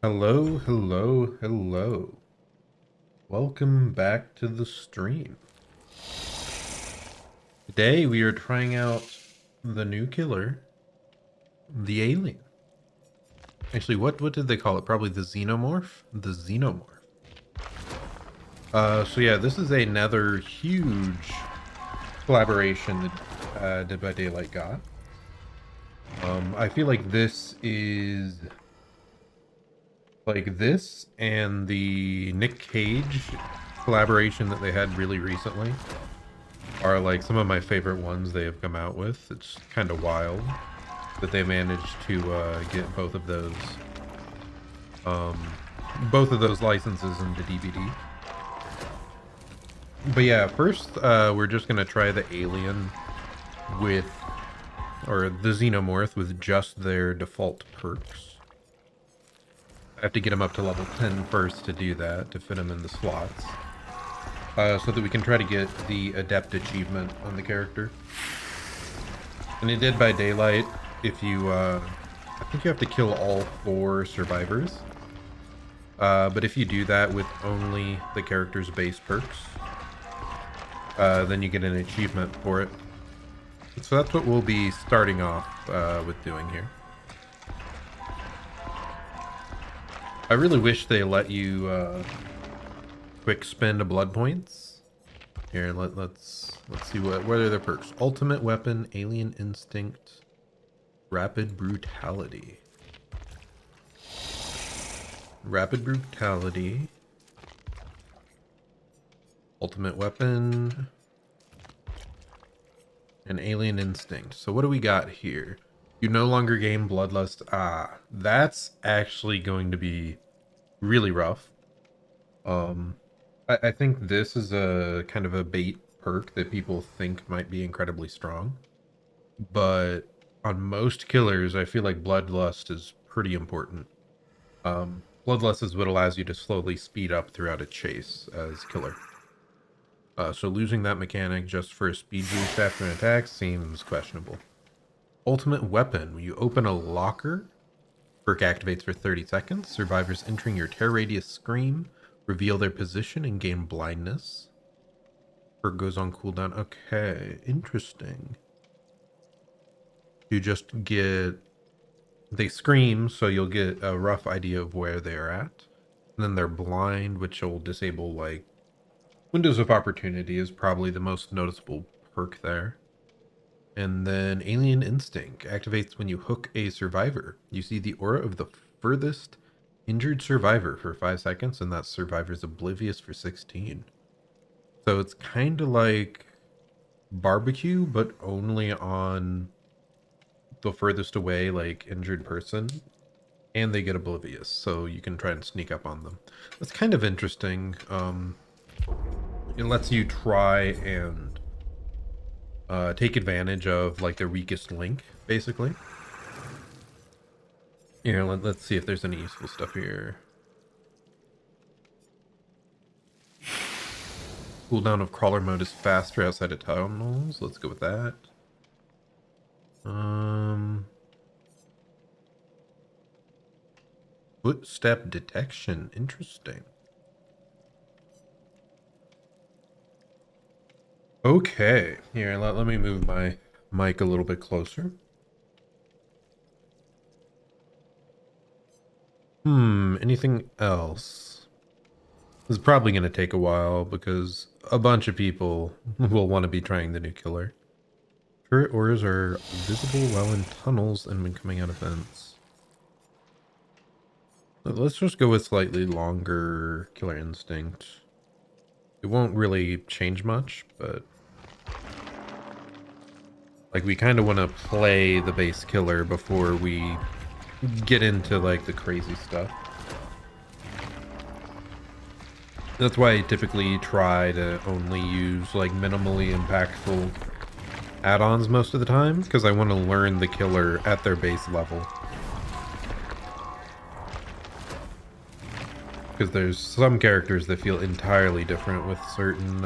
Hello, hello, hello. Welcome back to the stream. Today we are trying out the new killer, the alien. Actually, what did they call it? Probably the xenomorph? The xenomorph. So yeah, this is another huge collaboration that Dead by Daylight got. I feel like this is like this and the Nick Cage collaboration that they had really recently are like some of my favorite ones they have come out with. It's kind of wild that they managed to get um, both of those licenses into DVD. But yeah, first we're just gonna try the alien with, or the xenomorph with just their default perks. I have to get them up to level 10 first to do that, to fit them in the slots. So that we can try to get the adept achievement on the character. And it did by daylight. If you, I think you have to kill all 4 survivors. But if you do that with only the character's base perks, then you get an achievement for it. So that's what we'll be starting off with doing here. I really wish they let you quick spend blood points. Here, let's see what are their perks. Ultimate weapon, alien instinct, rapid brutality. Rapid brutality. Ultimate weapon. And alien instinct. So what do we got here? You no longer gain bloodlust. Ah, that's actually going to be really rough. I think this is a kind of a bait perk that people think might be incredibly strong. But on most killers, I feel like bloodlust is pretty important. Bloodlust is what allows you to slowly speed up throughout a chase as killer. So losing that mechanic just for a speed boost after an attack seems questionable. Ultimate weapon. When you open a locker, perk activates for 30 seconds. Survivors entering your terror radius scream, reveal their position, and gain blindness. Perk goes on cooldown. Okay, interesting. You just get... They scream, so you'll get a rough idea of where they're at. And then they're blind, which will disable, like... Windows of Opportunity is probably the most noticeable perk there. And then Alien Instinct activates when you hook a survivor. You see the aura of the furthest injured survivor for 5 seconds, and that survivor's oblivious for 16. So it's kind of like barbecue, but only on the furthest away, like, injured person. And they get oblivious, so you can try and sneak up on them. That's kind of interesting. It lets you try and take advantage of like their weakest link, basically. Here, let's see if there's any useful stuff here. Cooldown of crawler mode is faster outside of tunnels. Let's go with that. Footstep detection. Interesting. Okay, here, let me move my mic a little bit closer. Anything else? This is probably going to take a while because a bunch of people will want to be trying the new killer. Turret auras are visible while in tunnels and when coming out of vents. Let's just go with slightly longer killer instinct. It won't really change much, but like we kind of want to play the base killer before we get into like the crazy stuff. That's why I typically try to only use like minimally impactful add-ons most of the time, because I want to learn the killer at their base level. Because there's some characters that feel entirely different with certain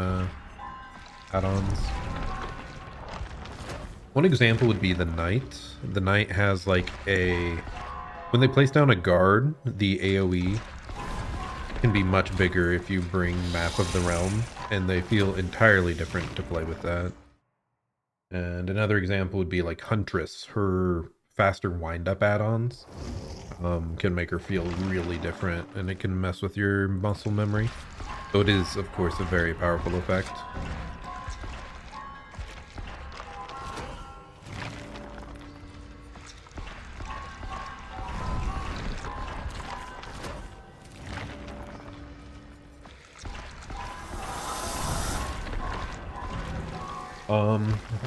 add-ons. One example would be the Knight. The Knight has like a When they place down a guard, the AoE can be much bigger if you bring Map of the Realm, and they feel entirely different to play with that. And another example would be like Huntress. Her faster wind-up add-ons can make her feel really different, and it can mess with your muscle memory. So it is, of course, a very powerful effect.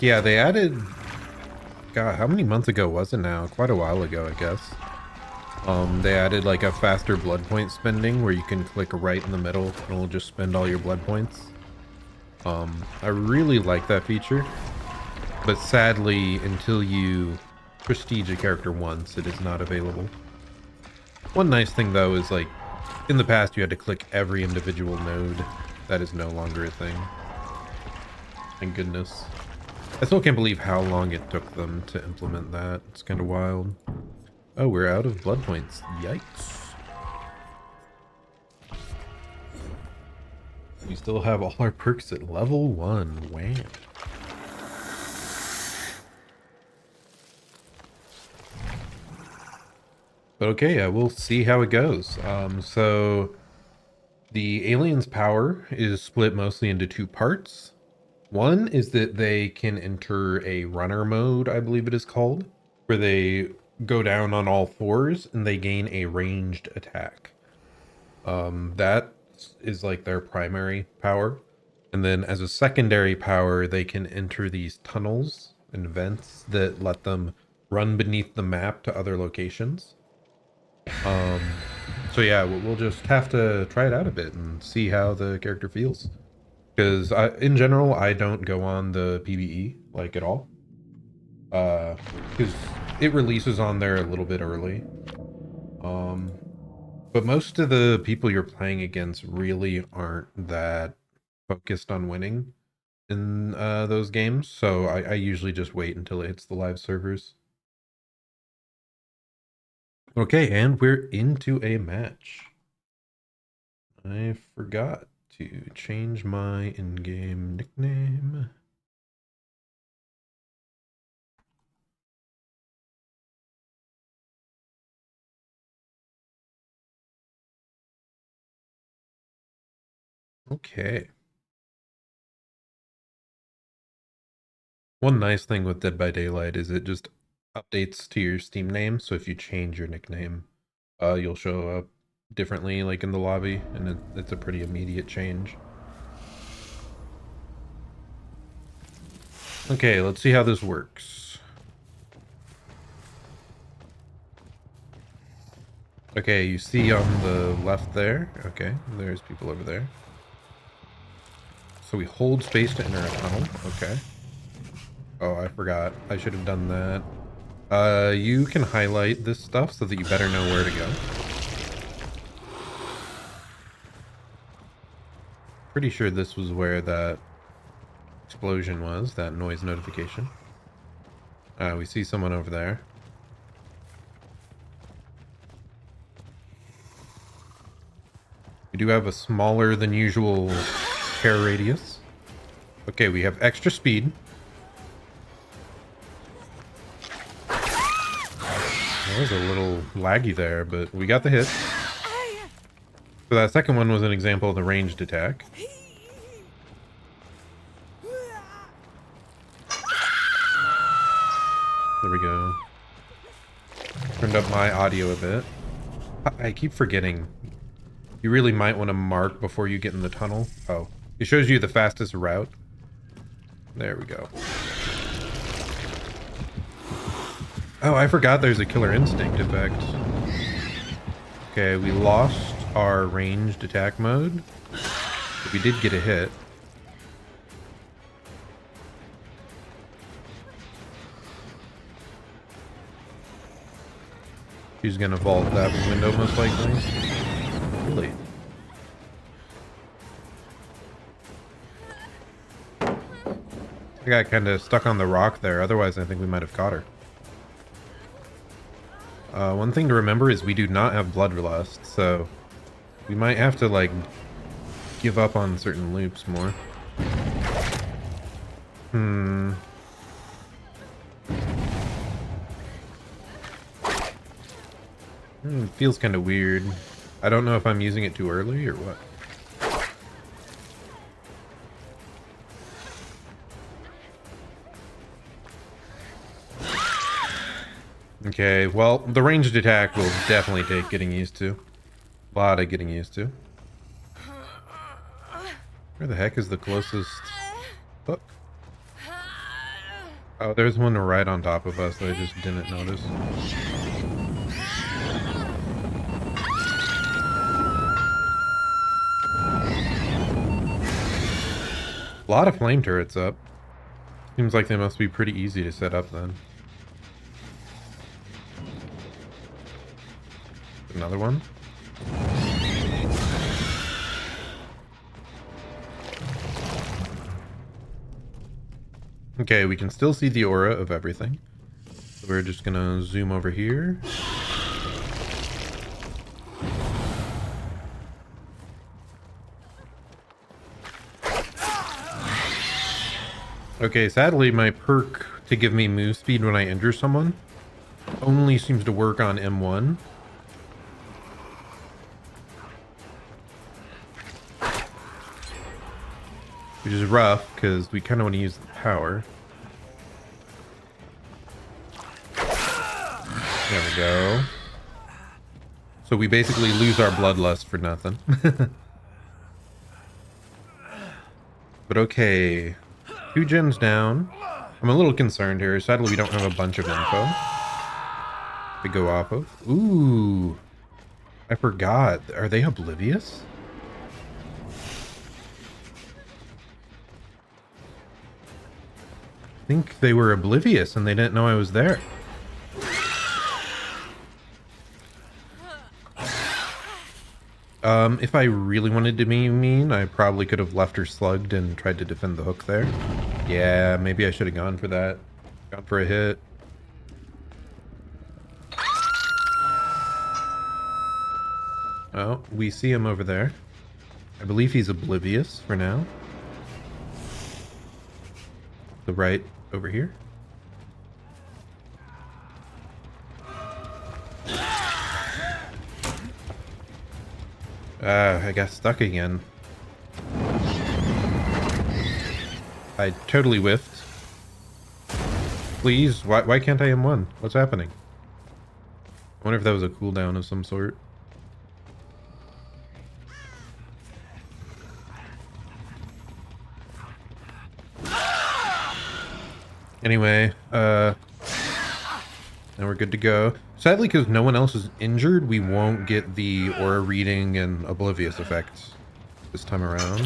Yeah, they added, God, how many months ago was it now? Quite a while ago, I guess. They added like a faster blood point spending where you can click right in the middle and it'll just spend all your blood points. I really like that feature, but sadly, until you prestige a character once, it is not available. One nice thing though is like, in the past you had to click every individual node. That is no longer a thing. Thank goodness. I still can't believe how long it took them to implement that. It's kind of wild. Oh, we're out of blood points. Yikes. We still have all our perks at level 1. Wow. But okay, yeah, we'll see how it goes. So the aliens' power is split mostly into two parts. One is that they can enter a runner mode, I believe it is called, where they go down on all fours and they gain a ranged attack. That is like their primary power. And then as a secondary power, they can enter these tunnels and vents that let them run beneath the map to other locations. So yeah, we'll just have to try it out a bit and see how the character feels. Because in general, I don't go on the PvE, like, at all. Because it releases on there a little bit early. But most of the people you're playing against really aren't that focused on winning in those games. So I usually just wait until it hits the live servers. Okay, and we're into a match. I forgot to change my in-game nickname. Okay. One nice thing with Dead by Daylight is it just updates to your Steam name, so if you change your nickname, you'll show up differently, like in the lobby, and it's a pretty immediate change. Okay, let's see how this works. Okay, you see on the left there. Okay, there's people over there. So we hold space to enter a tunnel. Okay. Oh, I forgot. I should have done that. You can highlight this stuff so that you better know where to go. Pretty sure this was where that explosion was, that noise notification. We see someone over there. We do have a smaller than usual care radius. Okay, we have extra speed. That was a little laggy there, but we got the hit. So that second one was an example of the ranged attack. There we go. Turned up my audio a bit. I keep forgetting. You really might want to mark before you get in the tunnel. Oh, it shows you the fastest route. There we go. Oh, I forgot there's a Killer Instinct effect. Okay, we lost our ranged attack mode, but we did get a hit. She's gonna vault that window most likely. Really? I got kind of stuck on the rock there, otherwise I think we might have caught her. One thing to remember is we do not have Bloodlust, so we might have to, like, give up on certain loops more. It feels kind of weird. I don't know if I'm using it too early or what. Okay, well, the ranged attack will definitely take getting used to. A lot of getting used to. Where the heck is the closest hook? Oh, there's one right on top of us that I just didn't notice. A lot of flame turrets up. Seems like they must be pretty easy to set up then. Another one. Okay, we can still see the aura of everything. So we're just gonna zoom over here. Okay, sadly my perk to give me move speed when I injure someone only seems to work on M1. Which is rough, because we kind of want to use the power. There we go. So we basically lose our bloodlust for nothing. But okay. 2 gens down. I'm a little concerned here. Sadly, we don't have a bunch of info to go off of. Ooh. I forgot. Are they oblivious? I think they were oblivious and they didn't know I was there. If I really wanted to be mean, I probably could have left her slugged and tried to defend the hook there. Yeah, maybe I should have gone for that. Gone for a hit. Oh, we see him over there. I believe he's oblivious for now. The right over here. I got stuck again. I totally whiffed. Please, why can't I M1? What's happening? I wonder if that was a cooldown of some sort. Anyway, now we're good to go. Sadly, because no one else is injured, we won't get the aura reading and oblivious effects this time around.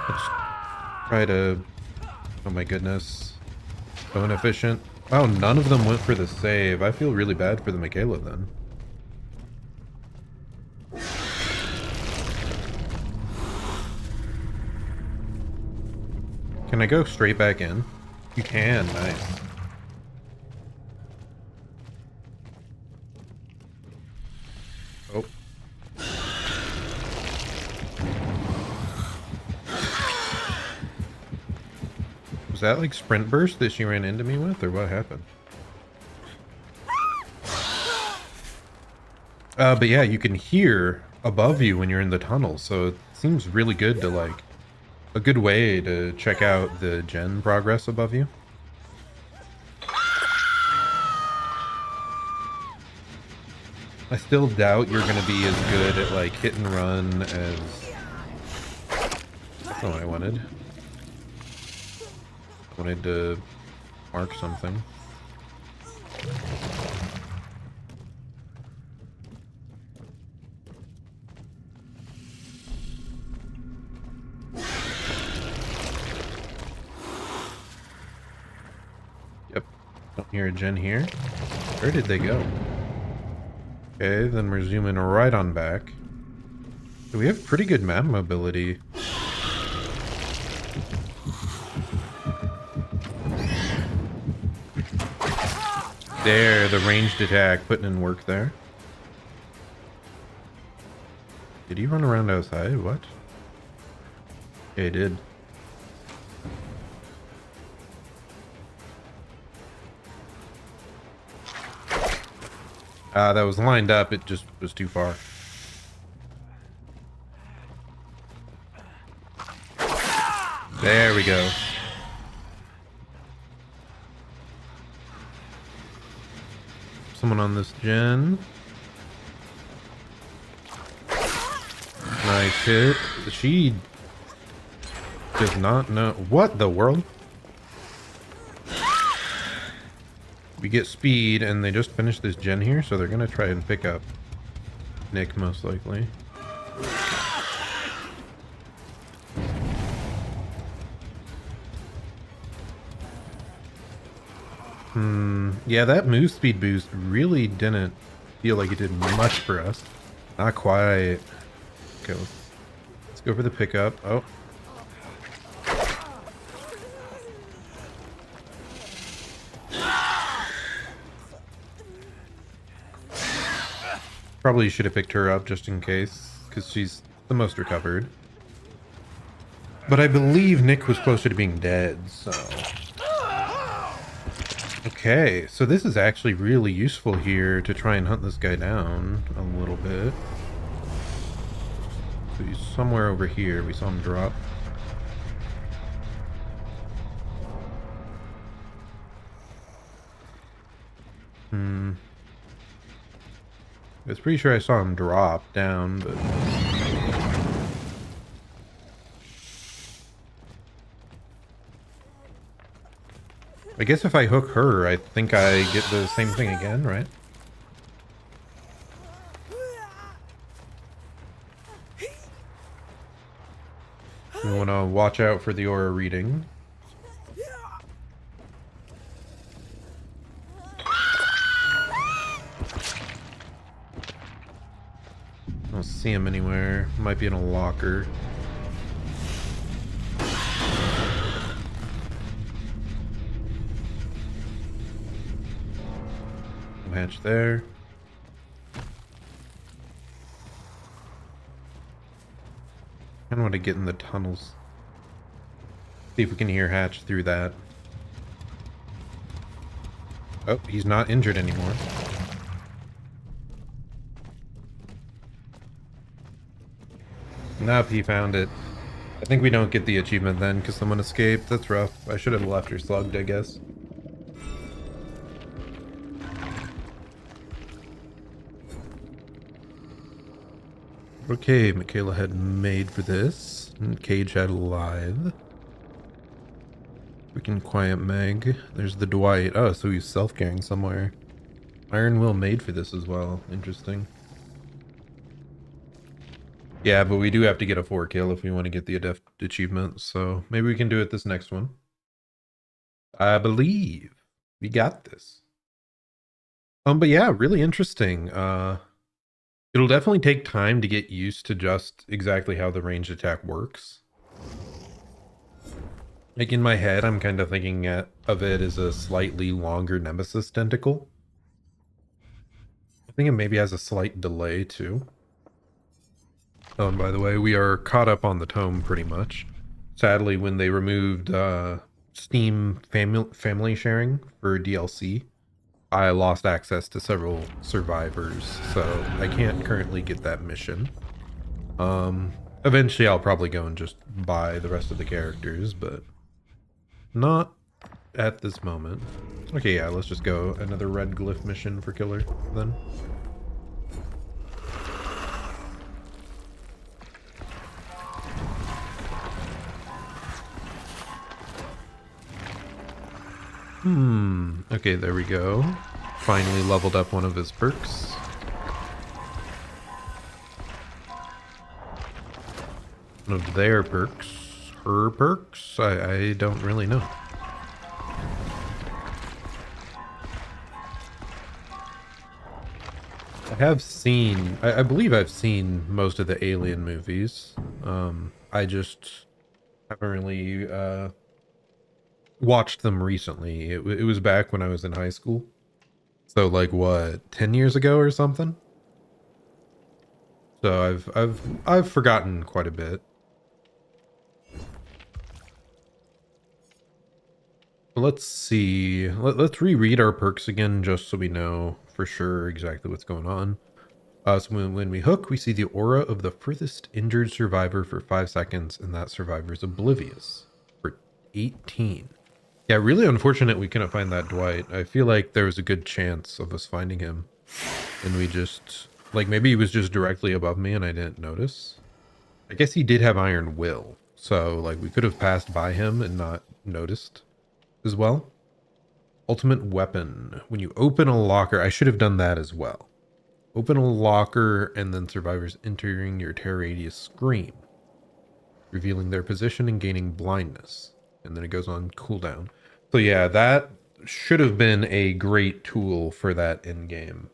Let's try to... Oh my goodness. So inefficient. Wow, none of them went for the save. I feel really bad for the Michaela then. Can I go straight back in? You can, nice. Oh. Was that like sprint burst that she ran into me with, or what happened? But yeah, you can hear above you when you're in the tunnel, so it seems really good to like... A good way to check out the gen progress above you. I still doubt you're going to be as good at like hit and run as... That's not what I wanted. I wanted to mark something. Don't hear a gen here. Where did they go? Okay, then we're zooming right on back. So we have pretty good map mobility. There, the ranged attack, putting in work there. Did he run around outside? What? Yeah, he did. That was lined up. It just was too far. There we go. Someone on this gen. Nice hit. She does not know. What the world? We get speed, and they just finished this gen here, so they're gonna try and pick up Nick, most likely. Yeah, that move speed boost really didn't feel like it did much for us. Not quite. Okay, let's go for the pickup. Oh. Probably should have picked her up just in case, because she's the most recovered. But I believe Nick was closer to being dead, so... Okay, so this is actually really useful here to try and hunt this guy down a little bit. So he's somewhere over here. We saw him drop. I was pretty sure I saw him drop down, but... I guess if I hook her, I think I get the same thing again, right? We want to watch out for the aura reading. I don't see him anywhere. Might be in a locker. Hatch there. I don't want to get in the tunnels. See if we can hear Hatch through that. Oh, he's not injured anymore. Nope, he found it. I think we don't get the achievement then because someone escaped. That's rough. I should have left her slugged, I guess. Okay, Michaela had made for this. And Cage had alive. Freaking quiet Meg. There's the Dwight. Oh, so he's self-carrying somewhere. Iron Will made for this as well. Interesting. Yeah, but we do have to get a 4 kill if we want to get the Adept achievement. So maybe we can do it this next one. I believe we got this. But yeah, really interesting. It'll definitely take time to get used to just exactly how the ranged attack works. Like in my head, I'm kind of thinking of it as a slightly longer Nemesis tentacle. I think it maybe has a slight delay too. Oh, and by the way, we are caught up on the tome pretty much. Sadly, when they removed Steam family sharing for DLC, I lost access to several survivors, so I can't currently get that mission. Eventually I'll probably go and just buy the rest of the characters, but not at this moment. Okay, yeah, let's just go another red glyph mission for killer then. Okay, there we go. Finally leveled up one of his perks. One of their perks. Her perks? I don't really know. I have seen... I believe I've seen most of the Alien movies. I just haven't really... watched them recently. It was back when I was in high school. So like what, 10 years ago or something? So I've forgotten quite a bit. But let's see. Let's reread our perks again just so we know for sure exactly what's going on. So when we hook, we see the aura of the furthest injured survivor for 5 seconds, and that survivor is oblivious for 18. Yeah, really unfortunate we couldn't find that Dwight. I feel like there was a good chance of us finding him. And we just, like, maybe he was just directly above me and I didn't notice. I guess he did have Iron Will. So, like, we could have passed by him and not noticed as well. Ultimate weapon. When you open a locker, I should have done that as well. Open a locker and then survivors entering your terror radius scream, revealing their position and gaining blindness. And then it goes on cooldown. So yeah, that should have been a great tool for that in-game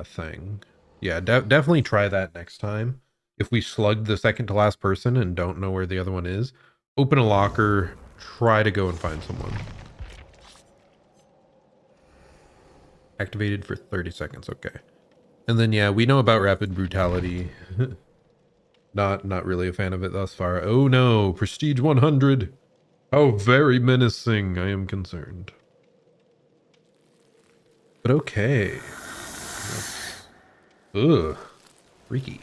thing. Yeah, definitely try that next time. If we slug the second to last person and don't know where the other one is, open a locker, try to go and find someone. Activated for 30 seconds, okay. And then yeah, we know about rapid brutality. Not really a fan of it thus far. Oh no, Prestige 100. How very menacing, I am concerned. But okay. Ugh. Freaky.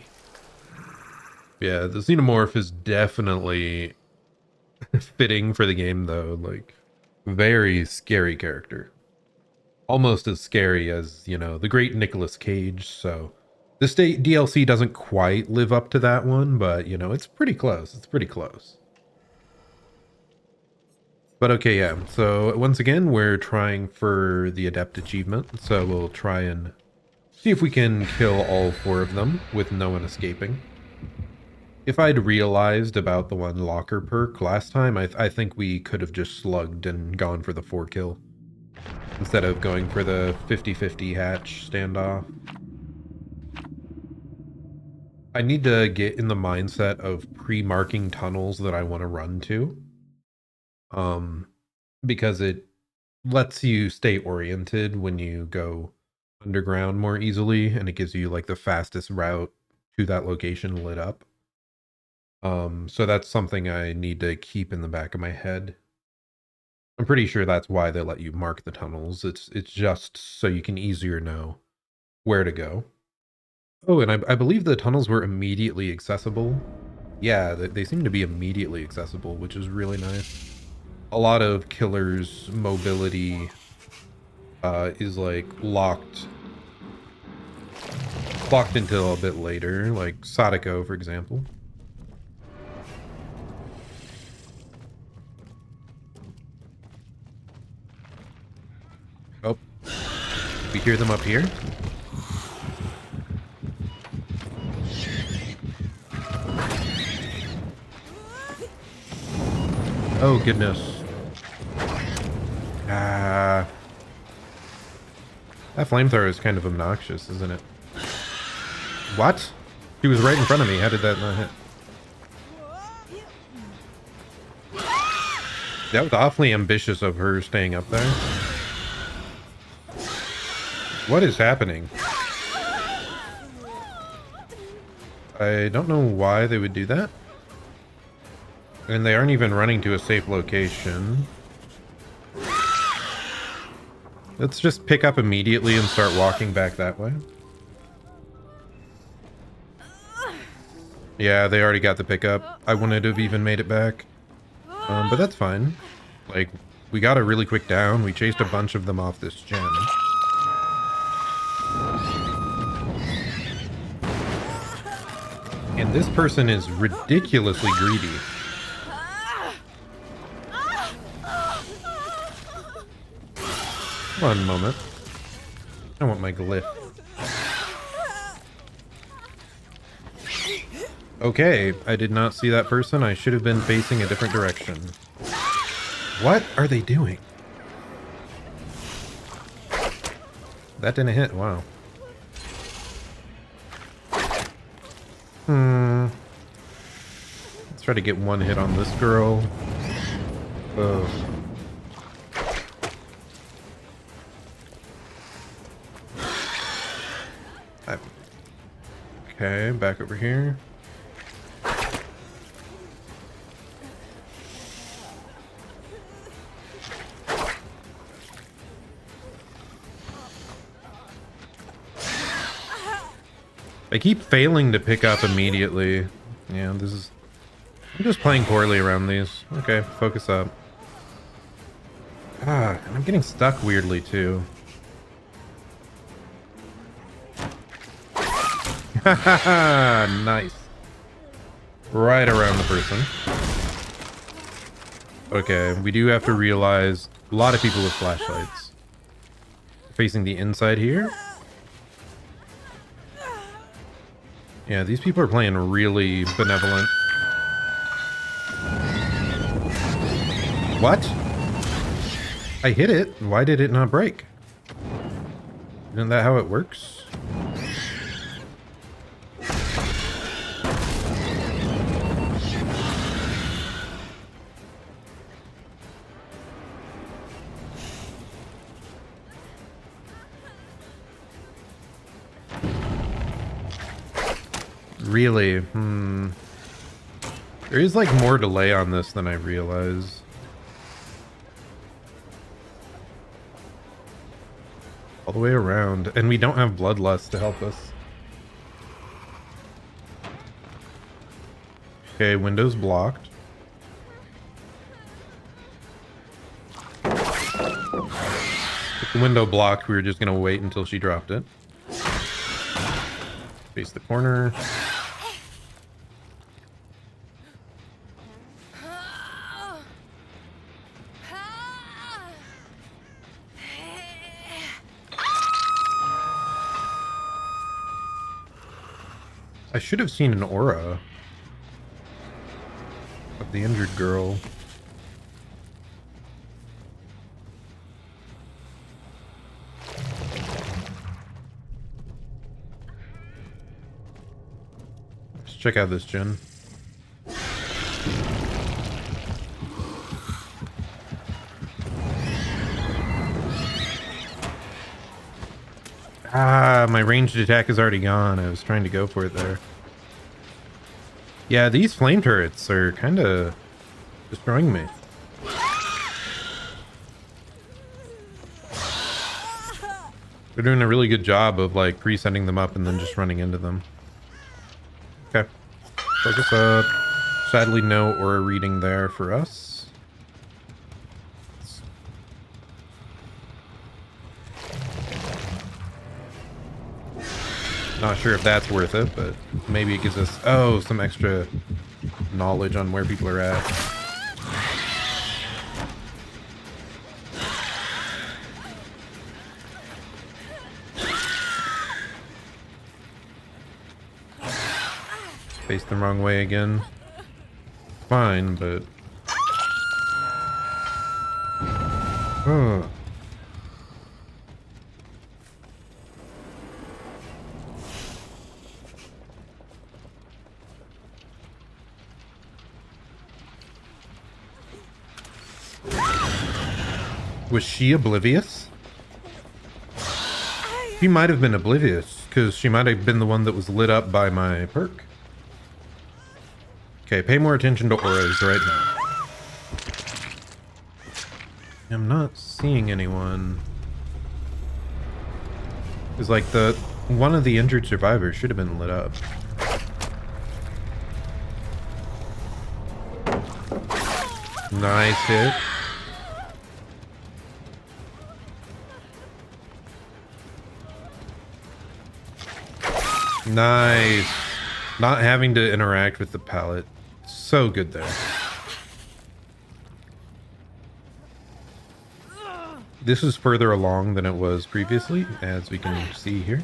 Yeah, the Xenomorph is definitely fitting for the game though. Like, very scary character. Almost as scary as, you know, the great Nicolas Cage, so... This DLC doesn't quite live up to that one, but, you know, it's pretty close. It's pretty close. But okay, yeah. So, once again, we're trying for the Adept achievement. So, we'll try and see if we can kill all 4 of them with no one escaping. If I'd realized about the one locker perk last time, I think we could have just slugged and gone for the 4 kill. Instead of going for the 50-50 hatch standoff. I need to get in the mindset of pre-marking tunnels that I want to run to. Because it lets you stay oriented when you go underground more easily, and it gives you like the fastest route to that location lit up. So that's something I need to keep in the back of my head. I'm pretty sure that's why they let you mark the tunnels. It's just so you can easier know where to go. Oh, and I believe the tunnels were immediately accessible. Yeah, they seem to be immediately accessible, which is really nice. A lot of killers' mobility is like locked until a bit later, like Sadako, for example. Oh, we hear them up here. Oh, goodness. That flamethrower is kind of obnoxious, isn't it? What? She was right in front of me. How did that not hit? That was awfully ambitious of her staying up there. What is happening? I don't know why they would do that. And they aren't even running to a safe location. Let's just pick up immediately and start walking back that way. Yeah, they already got the pickup. I wouldn't have even made it back. But that's fine. Like, we got a really quick down. We chased a bunch of them off this gen. And this person is ridiculously greedy. One moment. I want my glyph. Okay, I did not see that person. I should have been facing a different direction. What are they doing? That didn't hit. Wow. Let's try to get one hit on this girl. Oh. Okay, back over here. I keep failing to pick up immediately. Yeah, this is... I'm just playing poorly around these. Okay, focus up. Ah, and I'm getting stuck weirdly too. Haha, nice. Right around the person. Okay, we do have to realize a lot of people with flashlights. Facing the inside here. Yeah, these people are playing really benevolent. What? I hit it. Why did it not break? Isn't that how it works? Really? There is like more delay on this than I realize. All the way around. And we don't have bloodlust to help us. Okay, window's blocked. With the window blocked, we were just gonna wait until she dropped it. Face the corner. I should have seen an aura of the injured girl. Let's check out this gen. Ah, my ranged attack is already gone. I was trying to go for it there. Yeah, these flame turrets are kind of destroying me. They're doing a really good job of like pre-setting them up and then just running into them. Okay. Focus up. Sadly, no aura reading there for us. Not sure if that's worth it, but maybe it gives us, some extra knowledge on where people are at. Faced the wrong way again. Fine, but... Oh. Was she oblivious? She might have been oblivious, because she might have been the one that was lit up by my perk. Okay, pay more attention to auras right now. I'm not seeing anyone. It's like one of the injured survivors should have been lit up. Nice hit. Nice. Not having to interact with the pallet. So good there. This is further along than it was previously, as we can see here.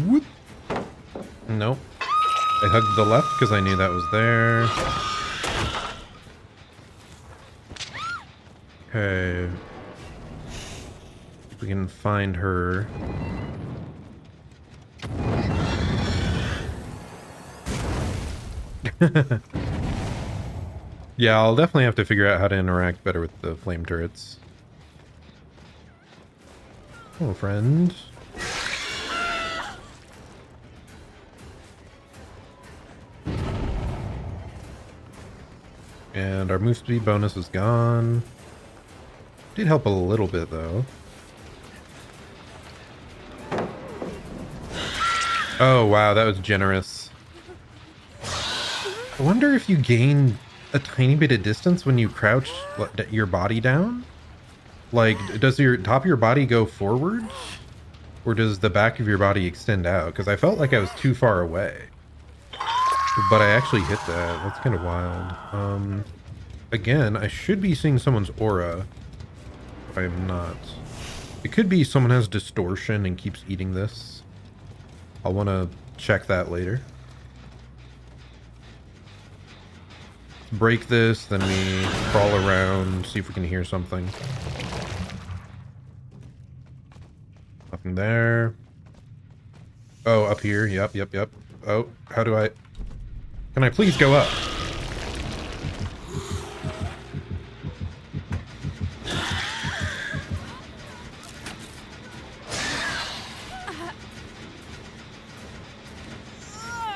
Whoop. Nope. I hugged the left because I knew that was there. Okay. If we can find her. Yeah, I'll definitely have to figure out how to interact better with the flame turrets. Hello, friend. And our move speed bonus is gone. Did help a little bit, though. Oh, wow, that was generous. I wonder if you gain a tiny bit of distance when you crouch your body down? Like, does your top of your body go forward? Or does the back of your body extend out? Because I felt like I was too far away. But I actually hit that. That's kind of wild. Again, I should be seeing someone's aura. But I am not. It could be someone has distortion and keeps eating this. I'll want to check that later. Break this, then we crawl around, see if we can hear something. Nothing there. Oh, up here. Yep. Oh, how do I... Can I please go up?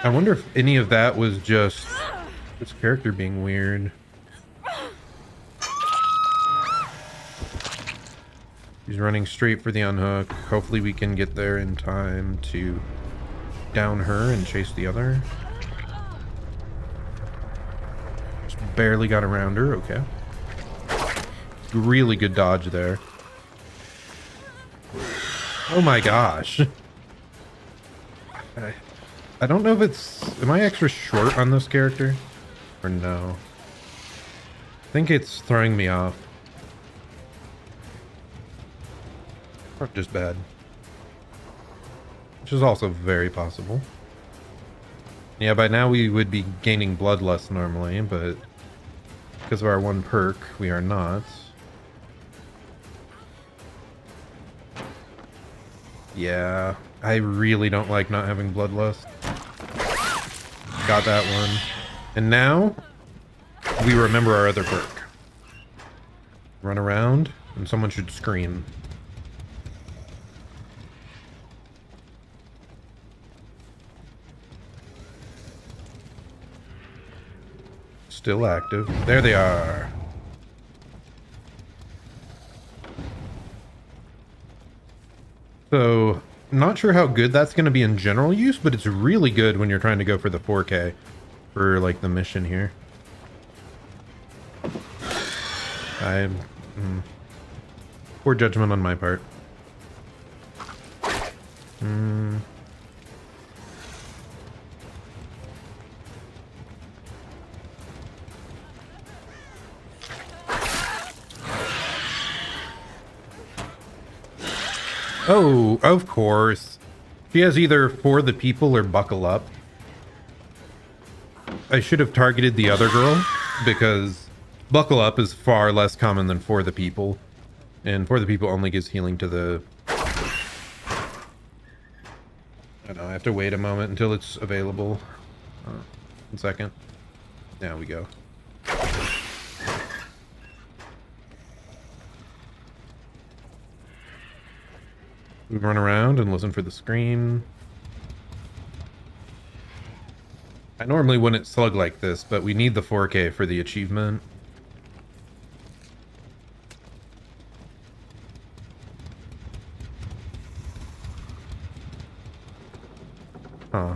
I wonder if any of that was just this character being weird. He's running straight for the unhook. Hopefully we can get there in time to down her and chase the other. Just barely got around her. Okay. Really good dodge there. Oh my gosh. I don't know if it's... Am I extra short on this character? Or no? I think it's throwing me off. Or just bad. Which is also very possible. Yeah, by now we would be gaining bloodlust normally, but because of our one perk, we are not. Yeah, I really don't like not having bloodlust. Got that one. And now, we remember our other perk. Run around, and someone should scream. Still active. There they are. So, not sure how good that's going to be in general use, but it's really good when you're trying to go for the 4K for, like, the mission here. Poor judgment on my part. Oh, of course. She has either For the People or Buckle Up. I should have targeted the other girl, because Buckle Up is far less common than For the People. And For the People only gives healing to the... I don't know, I have to wait a moment until it's available. 1 second. There we go. We run around and listen for the scream. I normally wouldn't slug like this, but we need the 4K for the achievement. Huh.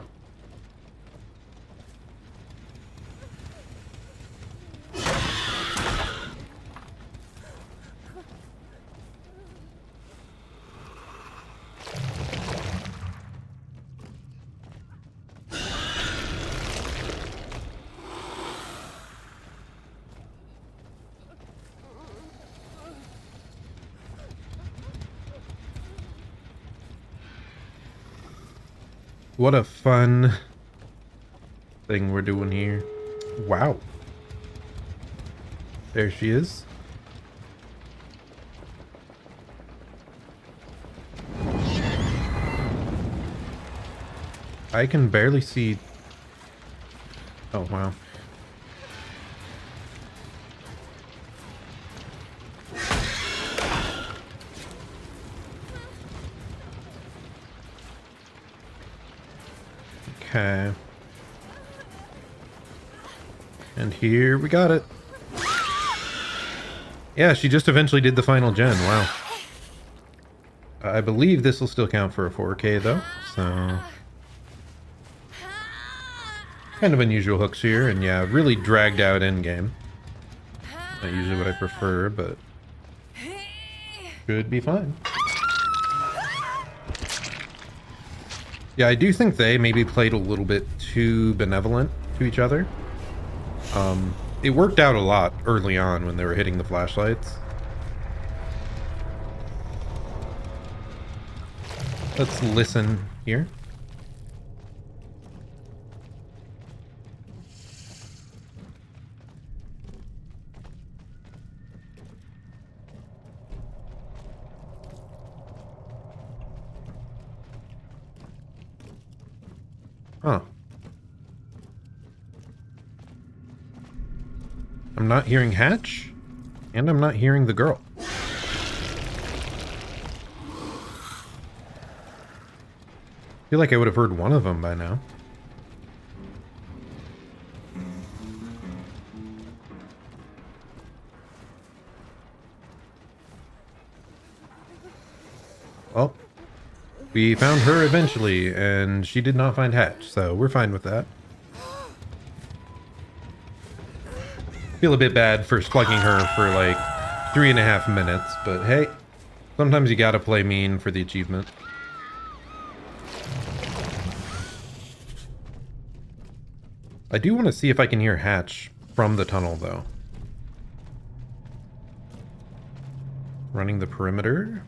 What a fun thing we're doing here. Wow. There she is. I can barely see... Oh, wow. Okay. And here we got it. Yeah, she just eventually did the final gen. Wow. I believe this will still count for a 4K though, so kind of unusual hooks here, and yeah, really dragged out endgame. Not usually what I prefer, but should be fine. Yeah, I do think they maybe played a little bit too benevolent to each other. It worked out a lot early on when they were hitting the flashlights. Let's listen here. Huh. I'm not hearing Hatch, and I'm not hearing the girl. I feel like I would have heard one of them by now. Well, we found her eventually, and she did not find Hatch, so we're fine with that. Feel a bit bad for slugging her for like 3.5 minutes, but hey, sometimes you gotta play mean for the achievement. I do want to see if I can hear Hatch from the tunnel, though. Running the perimeter.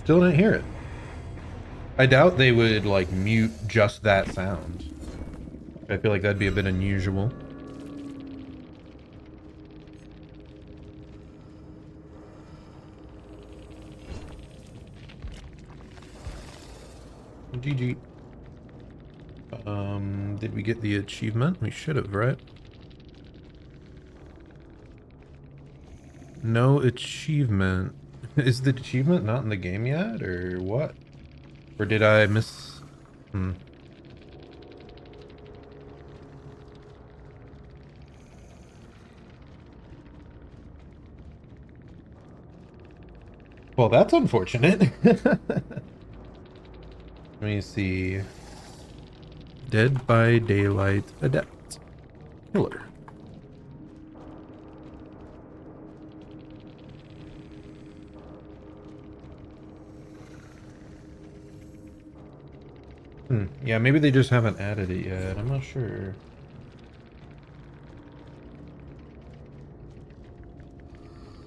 Still didn't hear it. I doubt they would, like, mute just that sound. I feel like that'd be a bit unusual. GG. Did we get the achievement? We should have, right? No achievement. Is the achievement not in the game yet, or what? Or did I miss... Well, that's unfortunate. Let me see. Dead by Daylight Adept. Killer. Yeah, maybe they just haven't added it yet. I'm not sure.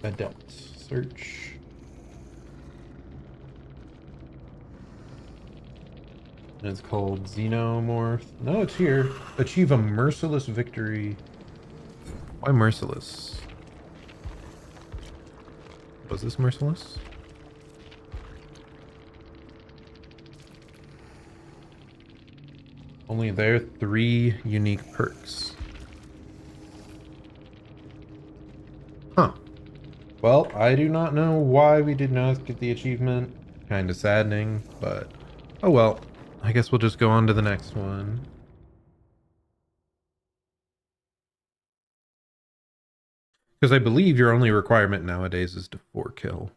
Adept. Search. And it's called Xenomorph. No, it's here. Achieve a merciless victory. Why merciless? Was this merciless? Only there 3 unique perks. Huh. Well, I do not know why we did not get the achievement. Kinda saddening, but oh well. I guess we'll just go on to the next one. Because I believe your only requirement nowadays is to 4 kill.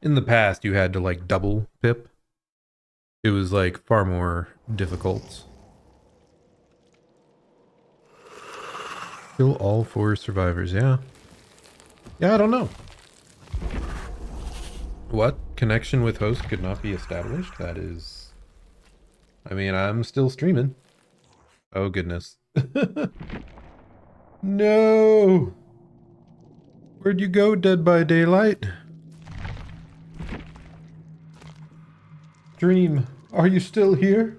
In the past, you had to like double pip. It was like far more difficult. Kill all 4 survivors, yeah. Yeah, I don't know. What? Connection with host could not be established? That is... I mean, I'm still streaming. Oh, goodness. No! Where'd you go, Dead by Daylight? Dream, are you still here?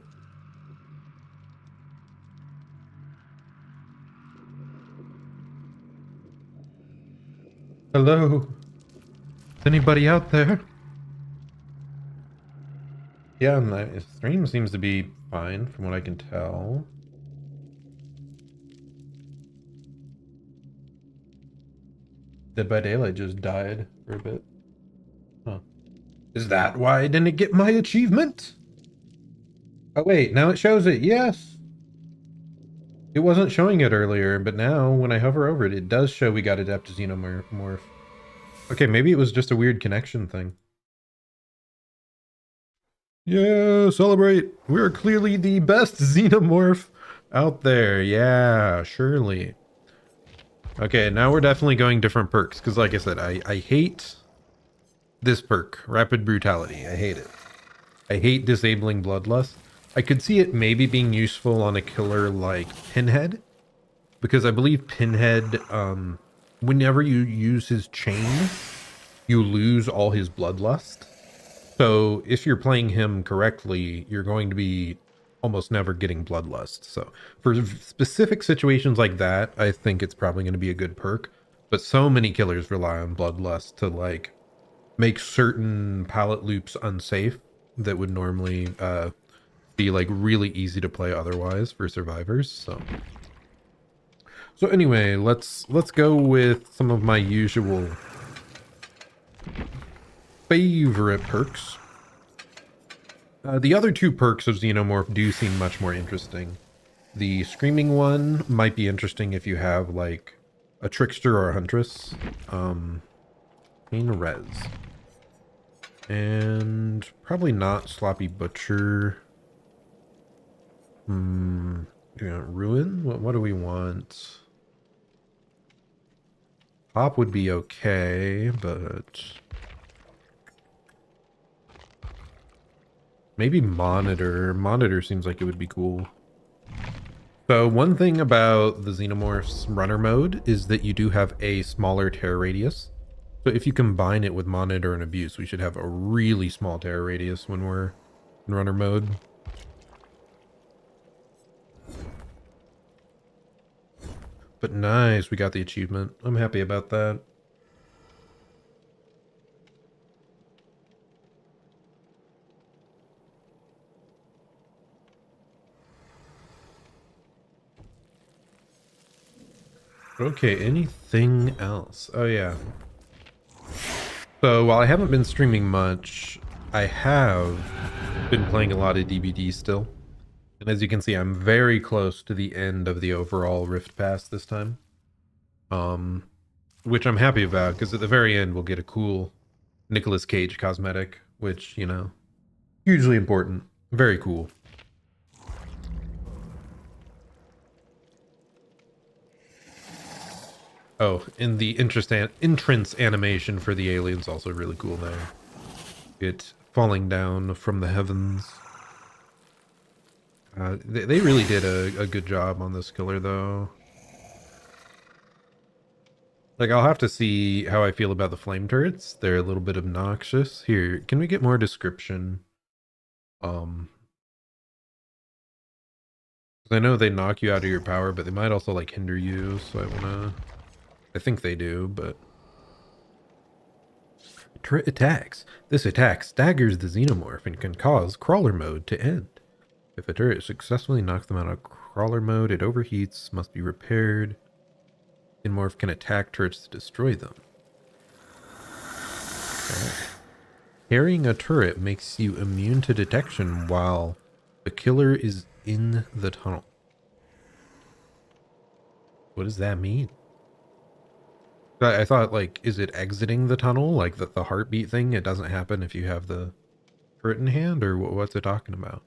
Hello? Is anybody out there? Yeah, my stream seems to be fine from what I can tell. Dead by Daylight just died for a bit. Huh. Is that why I didn't get my achievement? Oh wait, now it shows it. Yes. It wasn't showing it earlier, but now when I hover over it, it does show we got Adept Xenomorph. Okay, maybe it was just a weird connection thing. Yeah, celebrate. We're clearly the best Xenomorph out there. Yeah, surely. Okay, now we're definitely going different perks, because like I said, I hate this perk, Rapid Brutality. I hate it. I hate disabling Bloodlust. I could see it maybe being useful on a killer like Pinhead, because I believe Pinhead, whenever you use his chain, you lose all his Bloodlust. So if you're playing him correctly, you're going to be almost never getting Bloodlust. So for specific situations like that, I think it's probably going to be a good perk. But so many killers rely on Bloodlust to like make certain palette loops unsafe that would normally be like really easy to play otherwise for survivors. So anyway, let's go with some of my usual favorite perks. The other two perks of Xenomorph do seem much more interesting. The Screaming one might be interesting if you have like a Trickster or a Huntress. Main res. And probably not Sloppy Butcher. Ruin? What do we want? Pop would be okay, but maybe Monitor. Monitor seems like it would be cool. So one thing about the Xenomorph's runner mode is that you do have a smaller tear radius. So if you combine it with Monitor and Abuse, we should have a really small tear radius when we're in runner mode. But nice, we got the achievement. I'm happy about that. Okay, anything else? Oh yeah. So while I haven't been streaming much, I have been playing a lot of DBD still. And as you can see, I'm very close to the end of the overall Rift Pass this time. Which I'm happy about, because at the very end we'll get a cool Nicolas Cage cosmetic, which, you know, hugely important. Very cool. Oh, and the entrance animation for the alien's also really cool there. It falling down from the heavens. They really did a good job on this killer, though. Like, I'll have to see how I feel about the flame turrets. They're a little bit obnoxious. Here, can we get more description? 'Cause I know they knock you out of your power, but they might also, like, hinder you, so I think they do, but... Turret attacks. This attack staggers the Xenomorph and can cause crawler mode to end. If a turret successfully knocks them out of crawler mode, it overheats, must be repaired. Xenomorph can attack turrets to destroy them. Okay. Carrying a turret makes you immune to detection while the killer is in the tunnel. What does that mean? I thought, like, is it exiting the tunnel? Like the heartbeat thing? It doesn't happen if you have the turret in hand? Or what's it talking about?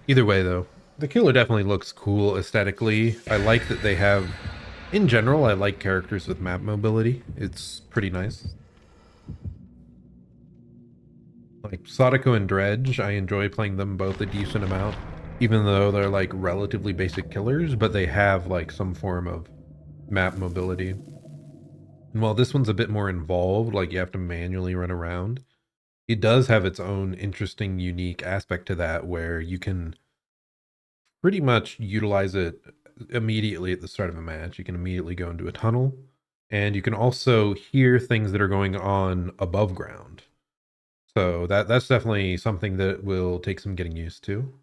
Either way, though, the killer definitely looks cool aesthetically. I like that they have... In general, I like characters with map mobility. It's pretty nice. Like Sadako and Dredge, I enjoy playing them both a decent amount, even though they're like relatively basic killers, but they have like some form of map mobility. And while this one's a bit more involved, like you have to manually run around, it does have its own interesting, unique aspect to that where you can pretty much utilize it immediately at the start of a match. You can immediately go into a tunnel, and you can also hear things that are going on above ground. So that's definitely something that will take some getting used to.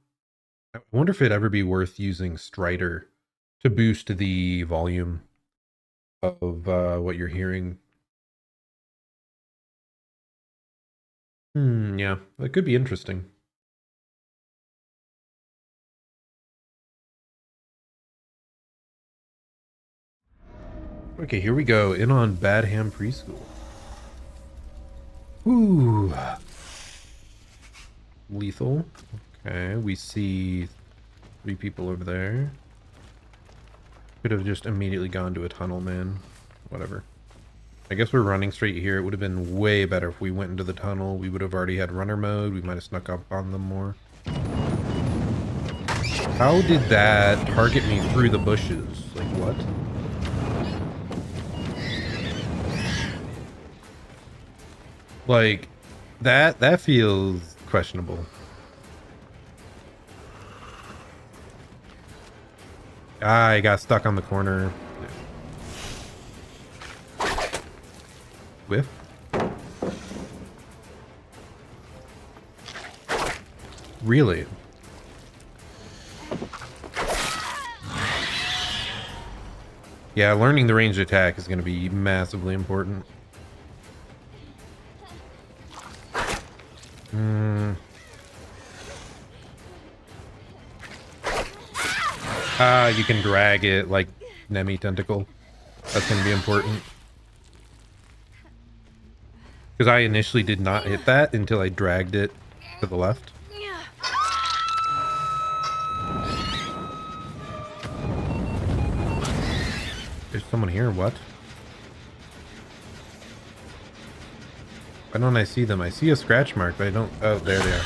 I wonder if it'd ever be worth using Strider to boost the volume of what you're hearing. Yeah, that could be interesting. Okay, here we go. In on Bad Ham Preschool. Ooh. Lethal. Okay, we see 3 people over there. Could have just immediately gone to a tunnel, man. Whatever. I guess we're running straight here. It would have been way better if we went into the tunnel. We would have already had runner mode. We might have snuck up on them more. How did that target me through the bushes? Like, what? Like, that feels questionable. I got stuck on the corner. Whiff. Really? Yeah, learning the ranged attack is going to be massively important. You can drag it like Nemi Tentacle. That's going to be important. Because I initially did not hit that until I dragged it to the left. There's someone here, what? Why don't I see them? I see a scratch mark, but I don't... Oh, there they are.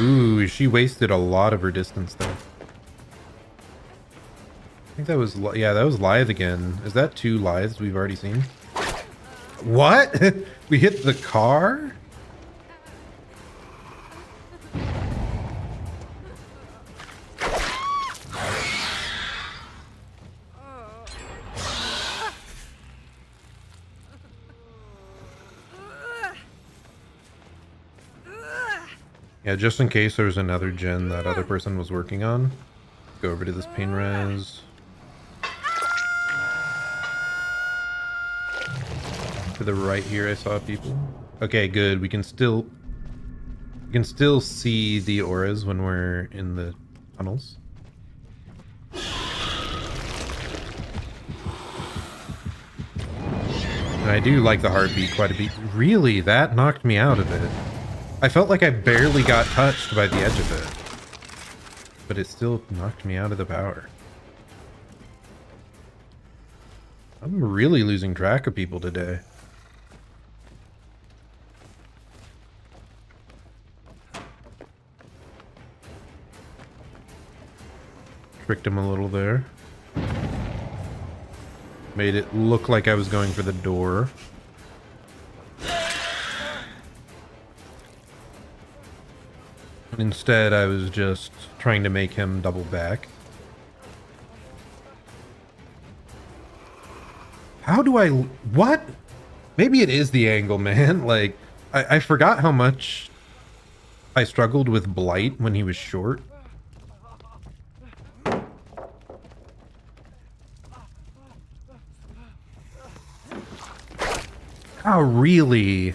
Ooh, she wasted a lot of her distance there. I think that was... Yeah, that was Lithe again. Is that 2 Lithes we've already seen? What? We hit the car? Yeah, just in case there's another gen that other person was working on. Go over to this pain res. To the right here I saw people. Okay, good. We can still see the auras when we're in the tunnels. And I do like the heartbeat quite a bit. Really, that knocked me out of it. I felt like I barely got touched by the edge of it. But it still knocked me out of the power. I'm really losing track of people today. Tricked him a little there. Made it look like I was going for the door. Instead, I was just trying to make him double back. How do I... What? Maybe it is the angle, man. Like, I forgot how much I struggled with Blight when he was short. Oh, really?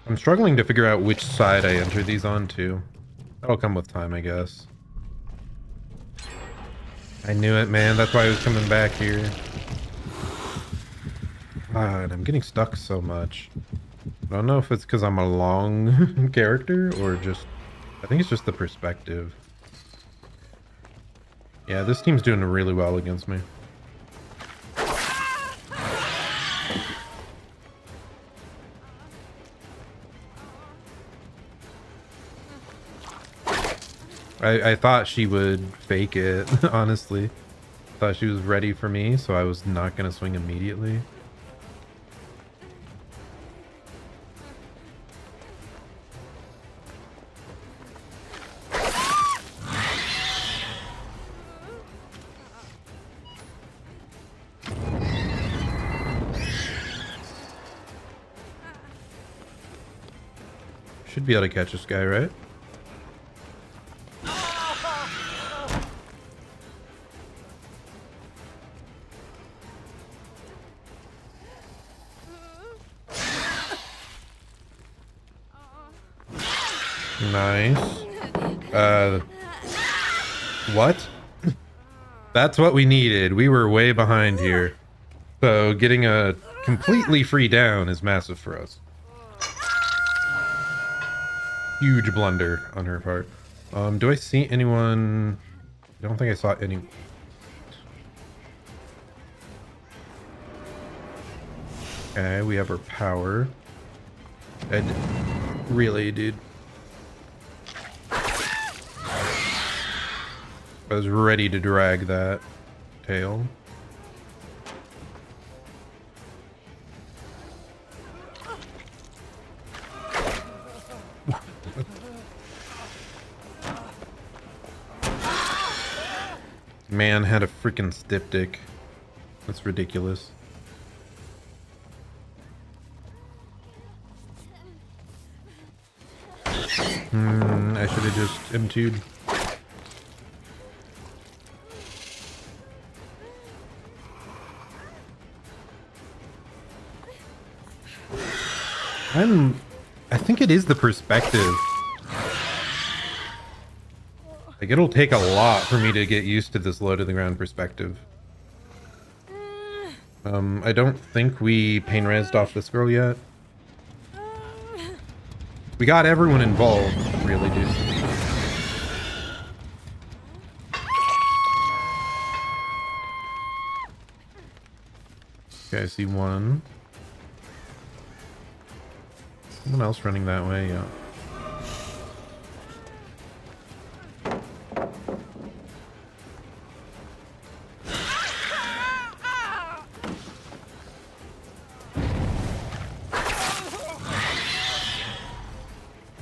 I'm struggling to figure out which side I enter these on too. That'll come with time, I guess. I knew it, man. That's why I was coming back here. God, I'm getting stuck so much. I don't know if it's because I'm a long character or just... I think it's just the perspective. Yeah, this team's doing really well against me. I thought she would fake it, honestly. Thought she was ready for me, so I was not gonna swing immediately. Should be able to catch this guy, right? Nice. What? That's what we needed. We were way behind here. So getting a completely free down is massive for us. Huge blunder on her part. Do I see anyone? I don't think I saw any. Okay, we have her power. And really, dude. I was ready to drag that tail. Man had a freaking styptic. That's ridiculous. I should have just M2'd. I think it is the perspective. Like, it'll take a lot for me to get used to this low to the ground perspective. I don't think we pain rezzed off this girl yet. We got everyone involved, really, dude. Okay, I see one. Someone else running that way, yeah.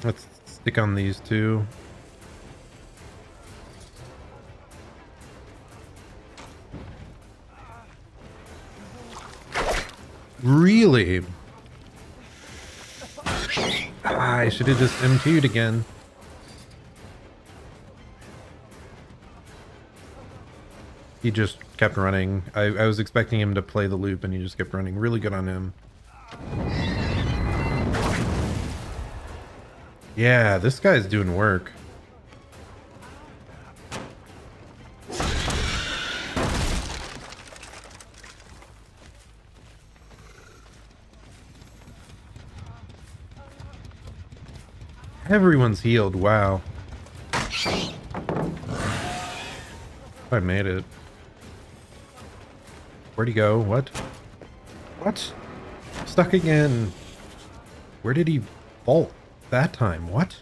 Let's stick on these two. Really? I should have just M2'd again. He just kept running. I was expecting him to play the loop and he just kept running. Really good on him. Yeah, this guy's doing work. Everyone's healed. Wow. I made it. Where'd he go? What? What? Stuck again. Where did he vault that time? What?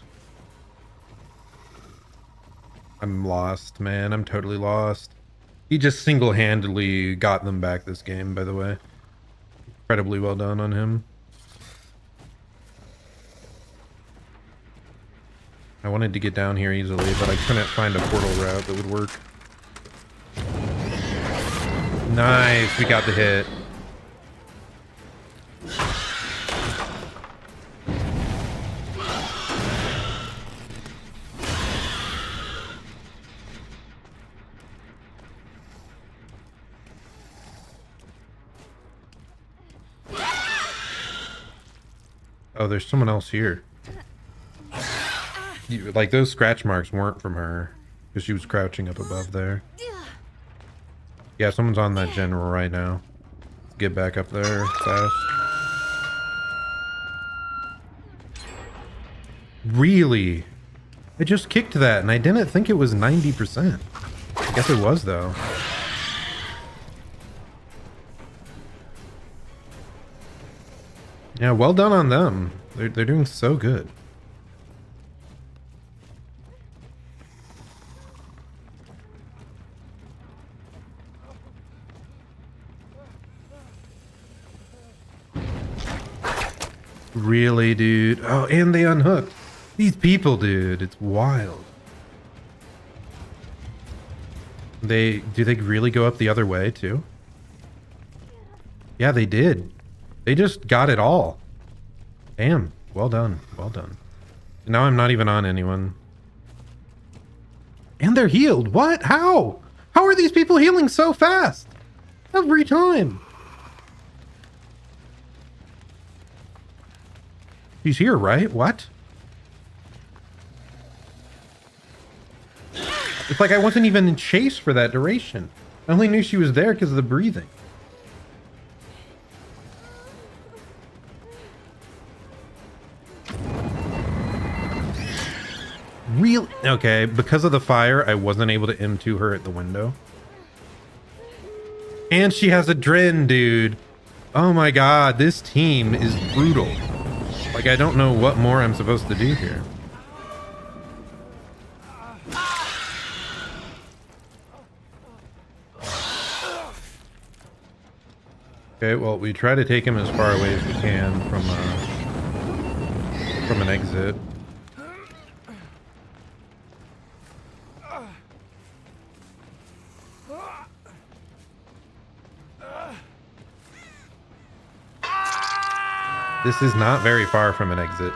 I'm lost, man. I'm totally lost. He just single-handedly got them back this game, by the way. Incredibly well done on him. I wanted to get down here easily, but I couldn't find a portal route that would work. Nice, we got the hit. Oh, there's someone else here. Like, those scratch marks weren't from her, because she was crouching up above there. Yeah, someone's on that general right now. Get back up there fast. Really? I just kicked that, and I didn't think it was 90%. I guess it was, though. Yeah, well done on them. They're doing so good. really, dude? Oh, and they unhooked. These people, dude, it's wild. Do they really go up the other way too? Yeah, they did. They just got it all. Damn. Well done. Well done. Now I'm not even on anyone. And they're healed. What? How? How are these people healing so fast? Every time. She's here, right? What? It's like I wasn't even in chase for that duration. I only knew she was there because of the breathing. Real okay, because of the fire, I wasn't able to M2 her at the window. And she has a Dren, dude. Oh my god, this team is brutal. Like, I don't know what more I'm supposed to do here. Okay, well, we try to take him as far away as we can from an exit. This is not very far from an exit.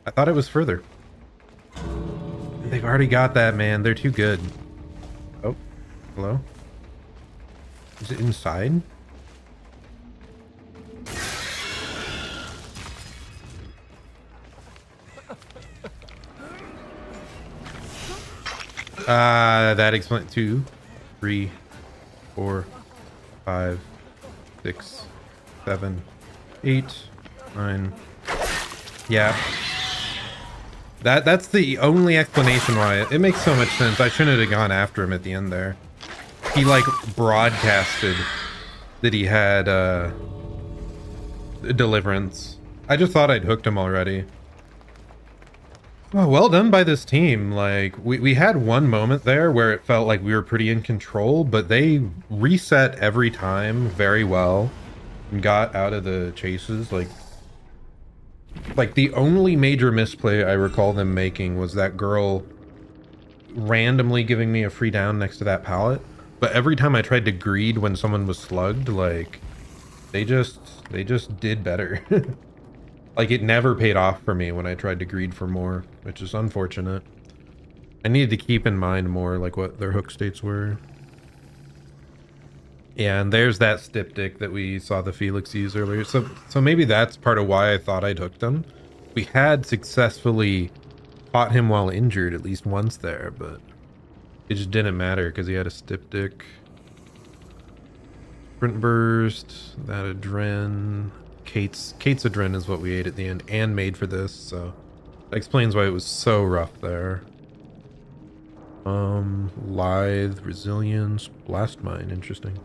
I thought it was further. They've already got that, man. They're too good. Oh, hello? Is it inside? That explains 2, 3, 4, 5, 6, 7, 8, 9. Yeah. That's the only explanation why it makes so much sense. I shouldn't have gone after him at the end there. He like broadcasted that he had deliverance. I just thought I'd hooked him already. Oh, well done by this team. Like, we had one moment there where it felt like we were pretty in control, but they reset every time very well and got out of the chases. Like the only major misplay I recall them making was that girl randomly giving me a free down next to that pallet. But every time I tried to greed when someone was slugged, like, they just did better. Like, it never paid off for me when I tried to greed for more, which is unfortunate. I needed to keep in mind more, like, what their hook states were. Yeah, and there's that styptic that we saw the Felix use earlier. So maybe that's part of why I thought I'd hooked him. We had successfully caught him while injured at least once there, but it just didn't matter because he had a styptic. Sprint burst, that adren. Kate's adren is what we ate at the end and made for this, so that explains why it was so rough there. Lithe, resilience, blast mine, interesting.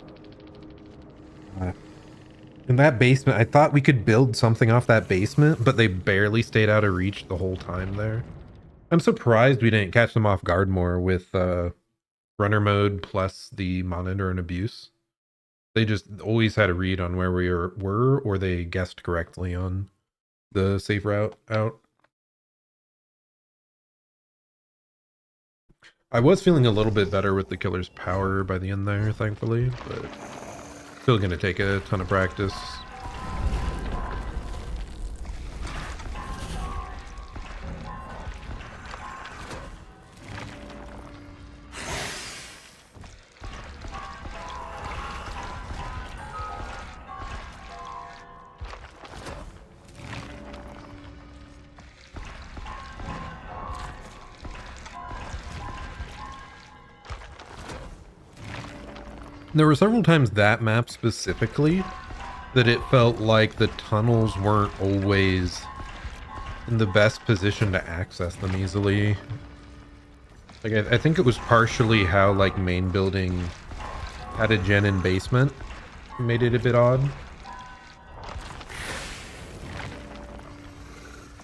In that basement, I thought we could build something off that basement, but they barely stayed out of reach the whole time there. I'm surprised we didn't catch them off guard more with runner mode plus the monitor and abuse. They just always had a read on where we were, or they guessed correctly on the safe route out. I was feeling a little bit better with the killer's power by the end there, thankfully, but still gonna take a ton of practice. There were several times that map specifically that it felt like the tunnels weren't always in the best position to access them easily. Like, I think it was partially how, like, main building had a gen in basement made it a bit odd.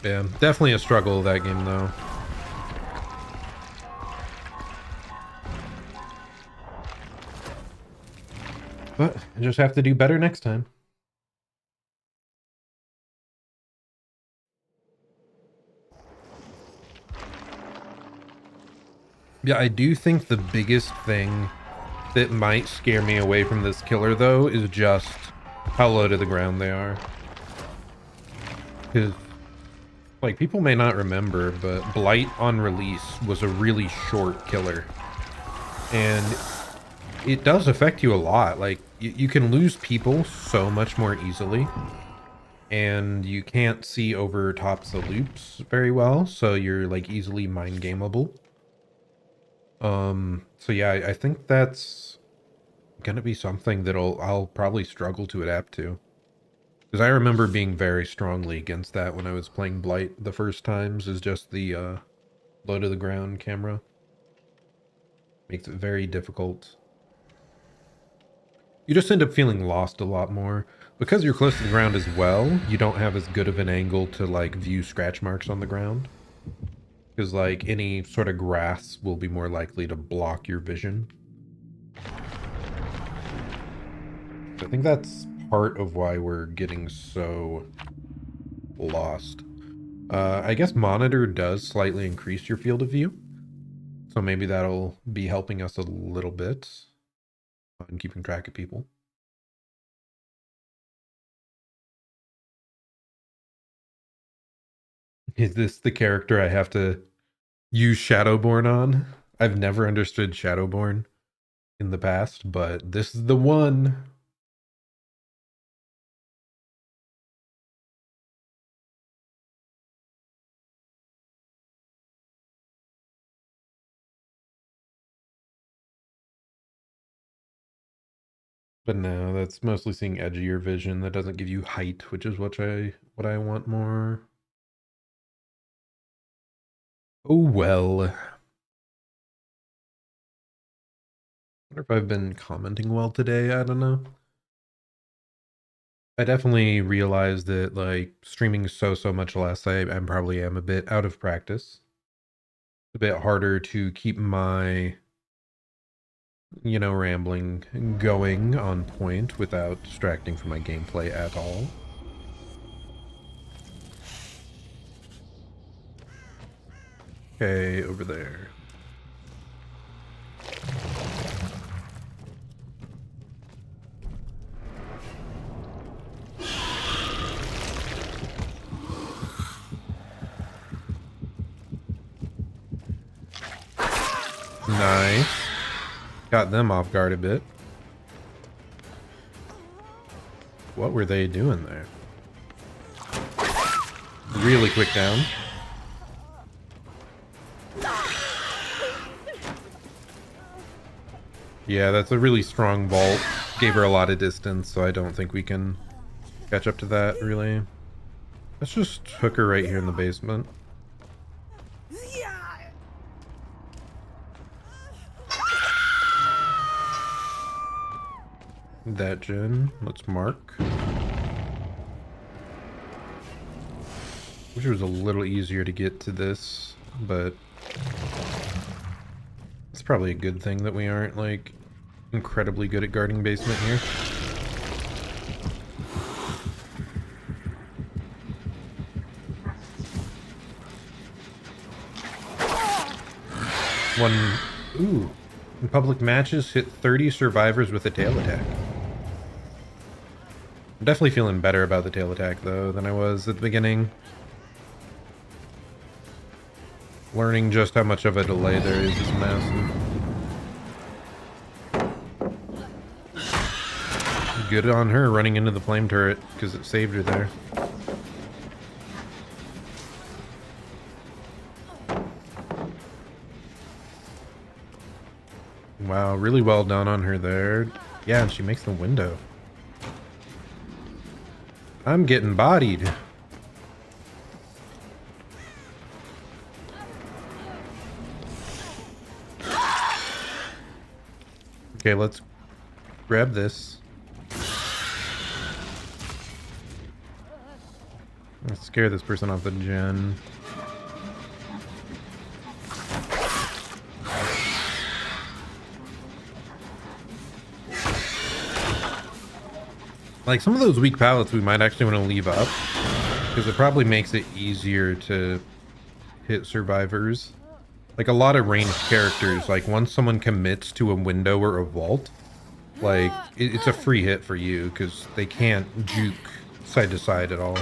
Yeah, definitely a struggle that game though. But I just have to do better next time. Yeah, I do think the biggest thing that might scare me away from this killer, though, is just how low to the ground they are. Because, like, people may not remember, but Blight on release was a really short killer. And it does affect you a lot. Like, you can lose people so much more easily. And you can't see over tops of loops very well, so you're, like, easily mind gameable. So yeah, I think that's gonna be something that I'll probably struggle to adapt to. Because I remember being very strongly against that when I was playing Blight the first times, is just the low to the ground camera. Makes it very difficult. You just end up feeling lost a lot more. Because you're close to the ground as well, you don't have as good of an angle to, like, view scratch marks on the ground. Because, like, any sort of grass will be more likely to block your vision. I think that's part of why we're getting so lost. I guess monitor does slightly increase your field of view. So maybe that'll be helping us a little bit on keeping track of people. Is this the character I have to use Shadowborn on? I've never understood Shadowborn in the past, but this is the one. But no, that's mostly seeing edgier vision. That doesn't give you height, which is what I want more. Oh well. Wonder if I've been commenting well today. I don't know. I definitely realized that, like, streaming so much less. I probably am a bit out of practice. It's a bit harder to keep my, rambling going on point without distracting from my gameplay at all. Okay, over there. Nice. Got them off guard a bit. What were they doing there? Really quick down. Yeah, that's a really strong vault. Gave her a lot of distance, so I don't think we can catch up to that, really. Let's just hook her right here in the basement. That gen. Let's mark. Wish it was a little easier to get to this, but it's probably a good thing that we aren't, like, incredibly good at guarding basement here. Ooh. In public matches, hit 30 survivors with a tail attack. I'm definitely feeling better about the tail attack, though, than I was at the beginning. Learning just how much of a delay there is massive. Good on her running into the flame turret, because it saved her there. Wow, really well done on her there. Yeah, and she makes the window. I'm getting bodied. Okay, let's grab this. Let's scare this person off the gen. Like, some of those weak pallets we might actually want to leave up, because it probably makes it easier to hit survivors Like a lot of ranged characters, like once someone commits to a window or a vault, like it's a free hit for you because they can't juke side to side at all.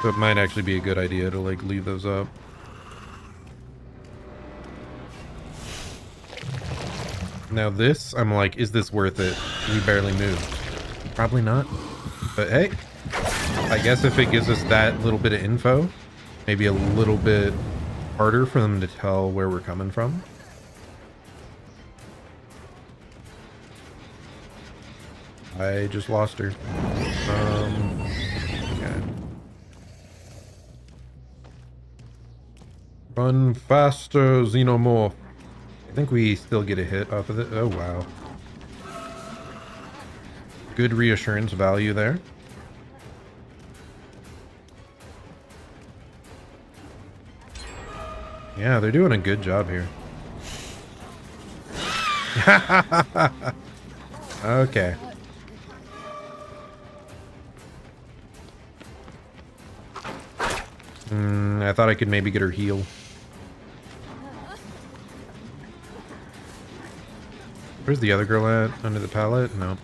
So it might actually be a good idea to like leave those up. Now this, I'm like, is this worth it? We barely moved. Probably not. But hey, I guess if it gives us that little bit of info, maybe a little bit harder for them to tell where we're coming from. I just lost her. Okay. Run faster, Xenomorph. I think we still get a hit off of it. Oh, wow. Good reassurance value there. Yeah, they're doing a good job here. Okay. I thought I could maybe get her heal. Where's the other girl at? Under the pallet? No.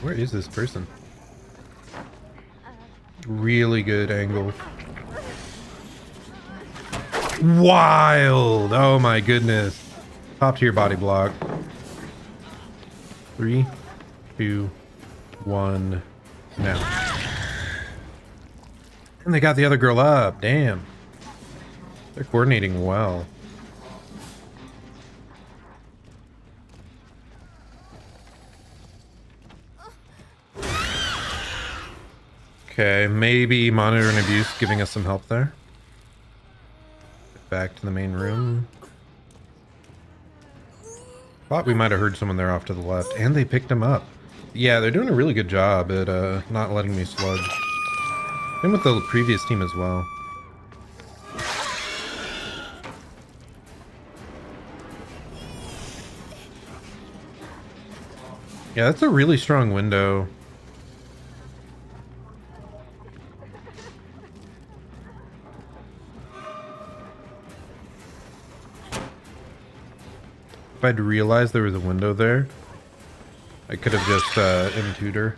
Where is this person? Really good angle. Wild! Oh my goodness. Top tier body block. 3, 2, 1, now. And they got the other girl up. Damn. They're coordinating well. Okay, maybe monitor and abuse giving us some help there. Back to the main room. Thought we might have heard someone there off to the left, and they picked him up. Yeah, they're doing a really good job at not letting me sludge. And with the previous team as well. Yeah, that's a really strong window. If I'd realized there was a window there, I could have just M2'd her.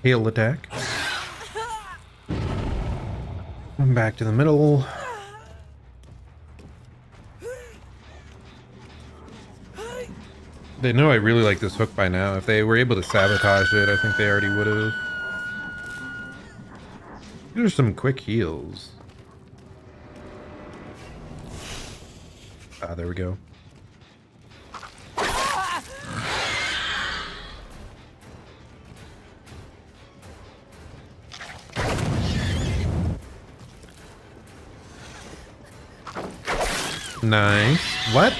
Hail attack. I'm back to the middle. They know I really like this hook by now. If they were able to sabotage it, I think they already would have. These are some quick heals. Ah, there we go. Nice. What?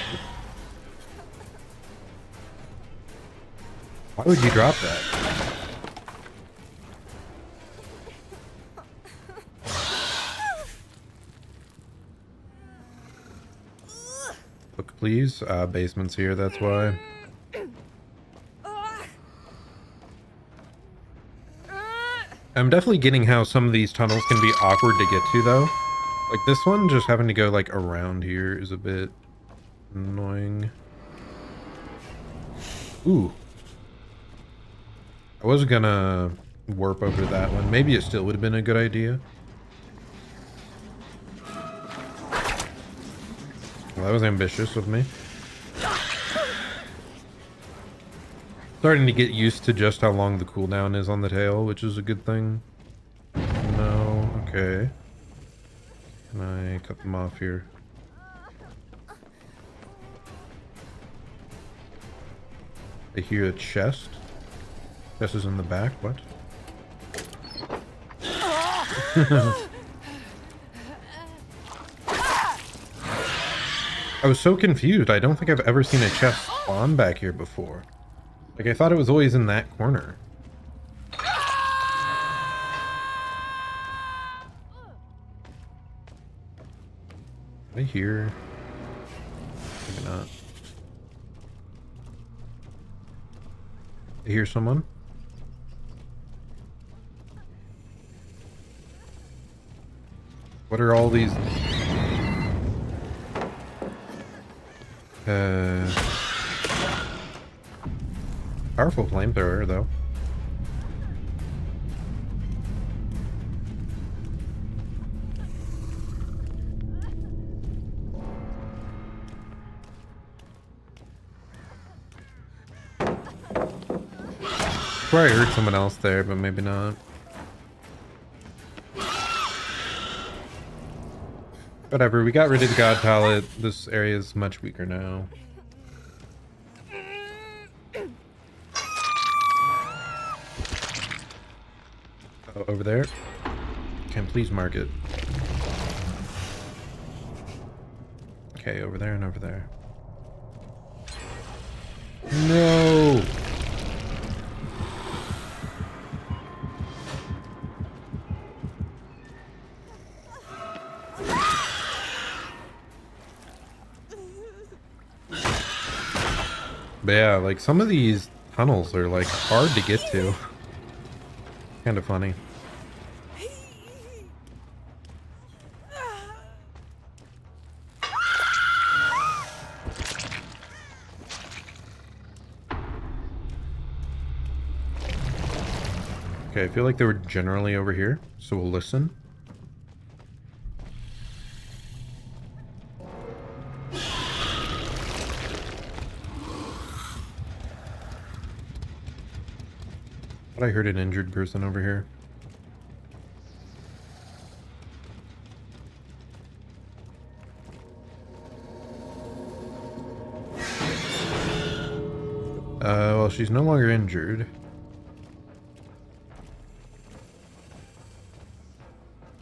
Why would you drop that? Look, please. Basement's here, that's why. I'm definitely getting how some of these tunnels can be awkward to get to, though. Like this one, just having to go like around here is a bit annoying. Ooh. I was gonna warp over that one. Maybe it still would have been a good idea. Well, that was ambitious of me. Starting to get used to just how long the cooldown is on the tail, which is a good thing. No, okay. Can I cut them off here? I hear a chest. Chest is in the back. What? I was so confused. I don't think I've ever seen a chest spawn back here before. Like, I thought it was always in that corner. I hear. Maybe not. I hear someone. What are all these? Powerful flamethrower, though. Probably heard someone else there, but maybe not. Whatever, we got rid of the god palette. This area is much weaker now. Oh, over there. Can please mark it. Okay, over there and over there. No! But yeah, like some of these tunnels are like hard to get to. Kind of funny. Okay, I feel like they were generally over here, so we'll listen. But I heard an injured person over here. Well, she's no longer injured.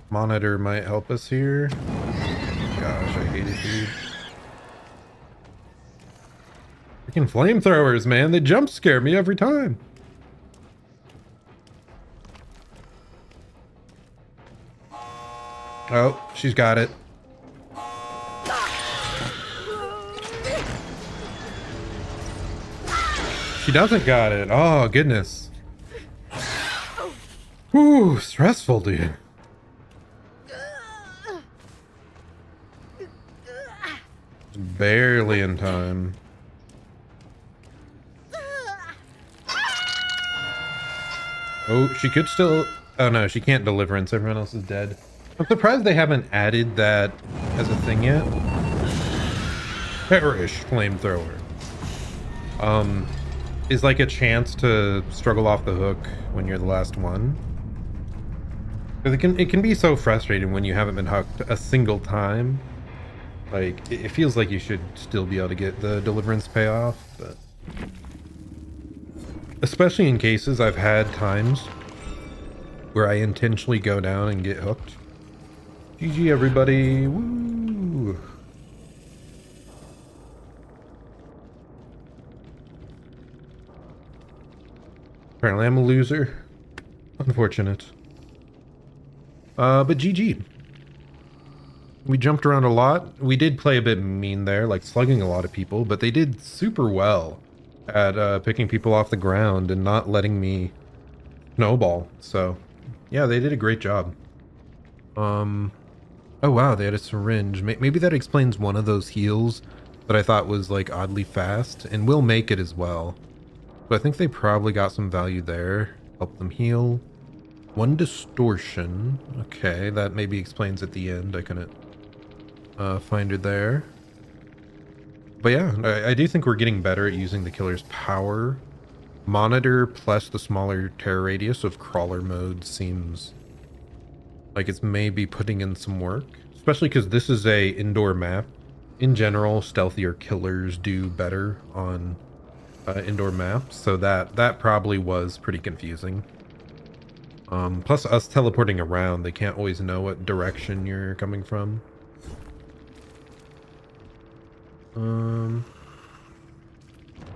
Monitor might help us here. Gosh, I hate it, dude. Freaking flamethrowers, man. They jump scare me every time. Oh, she's got it. She doesn't got it. Oh, goodness. Whew, stressful, dude. Barely in time. Oh, she could still... Oh no, she can't deliverance. Everyone else is dead. I'm surprised they haven't added that as a thing yet. Perish flamethrower. Is like a chance to struggle off the hook when you're the last one. Because it can be so frustrating when you haven't been hooked a single time. Like, it feels like you should still be able to get the deliverance payoff, but... Especially in cases I've had times where I intentionally go down and get hooked. GG everybody, woo! Apparently I'm a loser. Unfortunate. But GG. We jumped around a lot. We did play a bit mean there, like slugging a lot of people, but they did super well at picking people off the ground and not letting me snowball. So, yeah, they did a great job. Oh wow, they had a syringe. Maybe that explains one of those heals that I thought was like oddly fast, and we'll make it as well. But I think they probably got some value there. Help them heal. One distortion. Okay, that maybe explains at the end. I couldn't find her there. But yeah, I do think we're getting better at using the killer's power. Monitor plus the smaller terror radius of crawler mode seems like it's maybe putting in some work. Especially because this is a indoor map. In general, stealthier killers do better on indoor maps. So that probably was pretty confusing. Plus us teleporting around, they can't always know what direction you're coming from.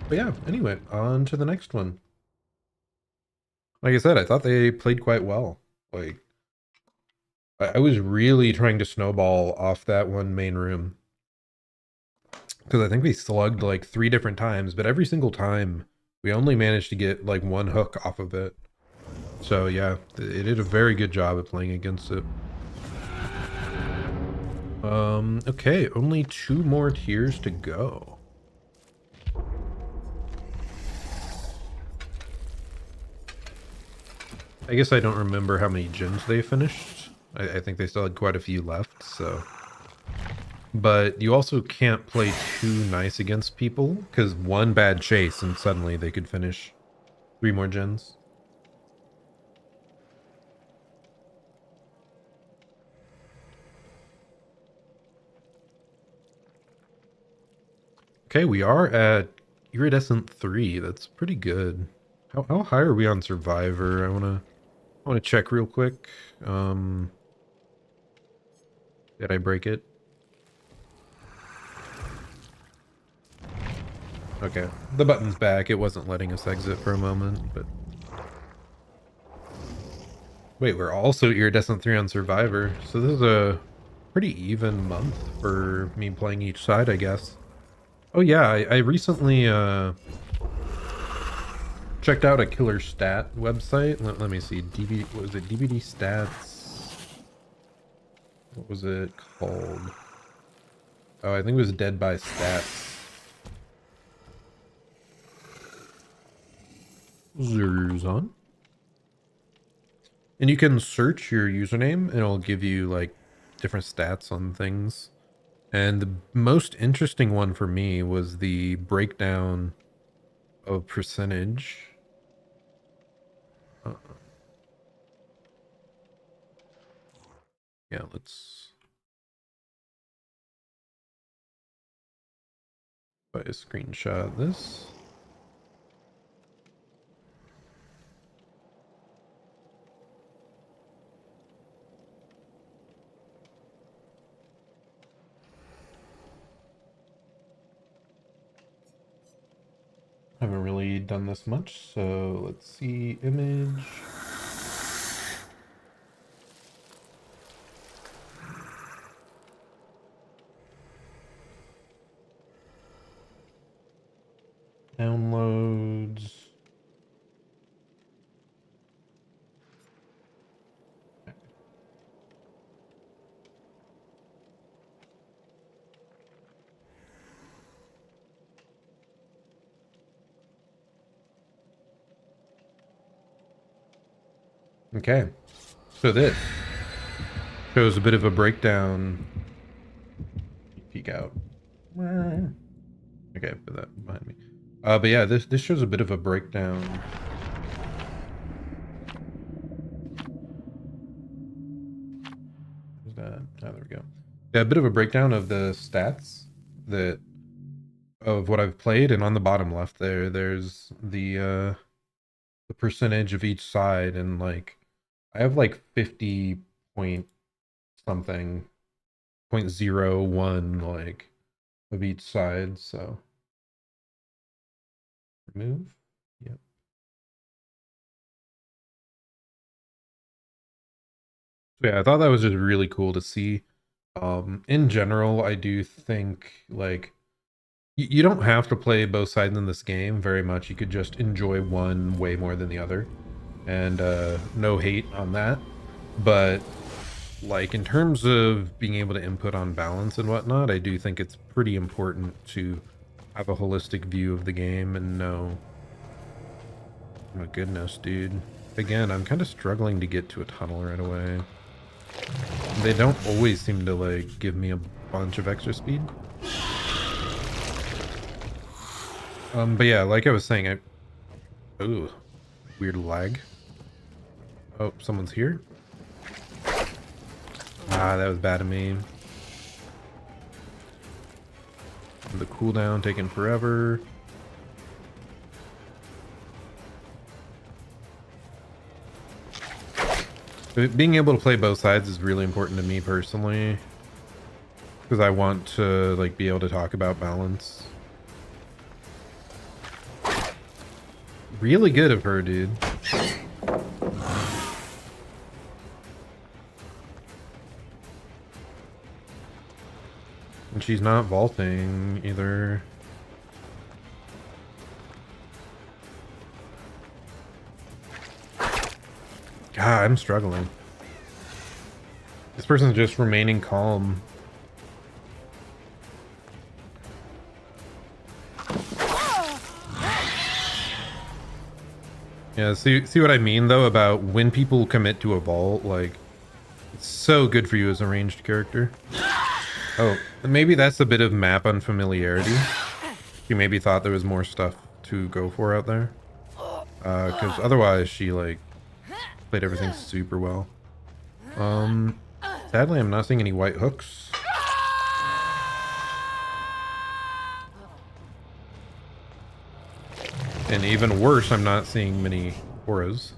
But yeah, anyway, on to the next one. Like I said, I thought they played quite well. Like, I was really trying to snowball off that one main room. Because I think we slugged like 3 different times, but every single time We only managed to get like one hook off of it. So yeah, it did a very good job at playing against it. Okay, only 2 more tiers to go. I guess I don't remember how many gens they finished. I think they still had quite a few left, so. But you also can't play too nice against people, because one bad chase and suddenly they could finish 3 more gens. Okay, we are at Iridescent 3. That's pretty good. How high are we on Survivor? I wanna check real quick. Did I break it? Okay. The button's back. It wasn't letting us exit for a moment, but wait, we're also Iridescent 3 on Survivor. So this is a pretty even month for me playing each side, I guess. Oh yeah, I recently checked out a killer stat website. Let me see. What was it? DVD stats. What was it called? Oh, I think it was Dead by Stats. Zers on. And you can search your username and it'll give you like different stats on things. And the most interesting one for me was the breakdown of percentage. Yeah, let's buy a screenshot of this. Haven't really done this much, so let's see image. Downloads. Okay, so this shows a bit of a breakdown. Peek out. Okay, put that behind me. But yeah, this shows a bit of a breakdown. Where's that? Oh, there we go. Yeah, a bit of a breakdown of the stats that of what I've played, and on the bottom left there's the percentage of each side, and like I have like 50 point something, 0.01 like of each side, so remove. Yep. So yeah, I thought that was just really cool to see. In general, I do think like you don't have to play both sides in this game very much. You could just enjoy one way more than the other, and no hate on that. But like in terms of being able to input on balance and whatnot, I do think it's pretty important to have a holistic view of the game and know. Oh my goodness, dude. Again, I'm kind of struggling to get to a tunnel right away. They don't always seem to like give me a bunch of extra speed. But yeah, like I was saying, ooh, weird lag. Oh, someone's here. Ah, that was bad of me. The cooldown taking forever. But being able to play both sides is really important to me personally, because I want to like be able to talk about balance. Really good of her, dude. And she's not vaulting either. God, I'm struggling. This person's just remaining calm. Yeah, see what I mean though about when people commit to a vault, like it's so good for you as a ranged character. Oh, maybe that's a bit of map unfamiliarity. She maybe thought there was more stuff to go for out there. Because otherwise she like played everything super well. Sadly I'm not seeing any white hooks. And even worse, I'm not seeing many auras.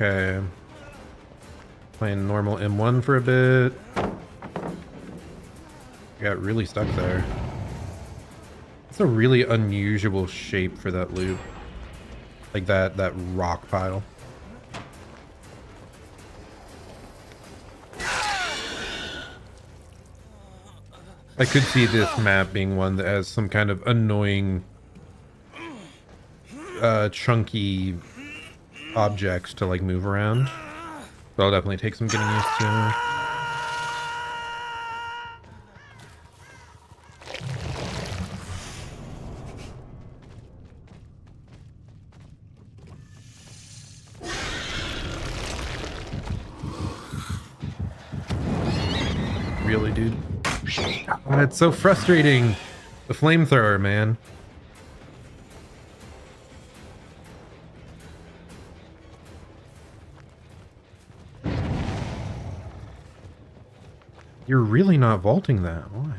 Okay. Playing normal M1 for a bit. Got really stuck there. It's a really unusual shape for that loop. Like that rock pile. I could see this map being one that has some kind of annoying chunky objects to like move around. So I'll definitely take some getting used to. Really, dude? Oh, it's so frustrating. The flamethrower, man. You're really not vaulting that. Why?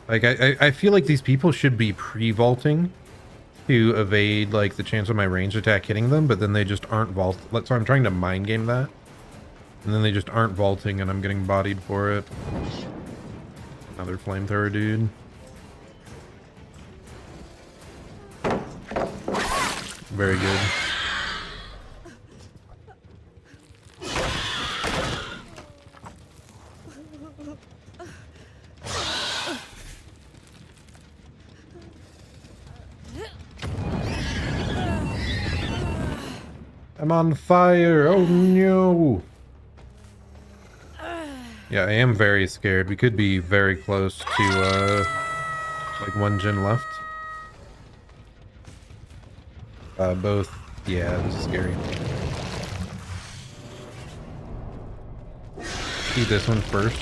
Like, I feel like these people should be pre-vaulting to evade, like, the chance of my ranged attack hitting them, but then they just aren't vault. So I'm trying to mind game that. And then they just aren't vaulting, and I'm getting bodied for it. Another flamethrower, dude. Very good. I'm on fire! Oh no! Yeah, I am very scared. We could be very close to, like, one gen left. Both. Yeah, this is scary. See this one first.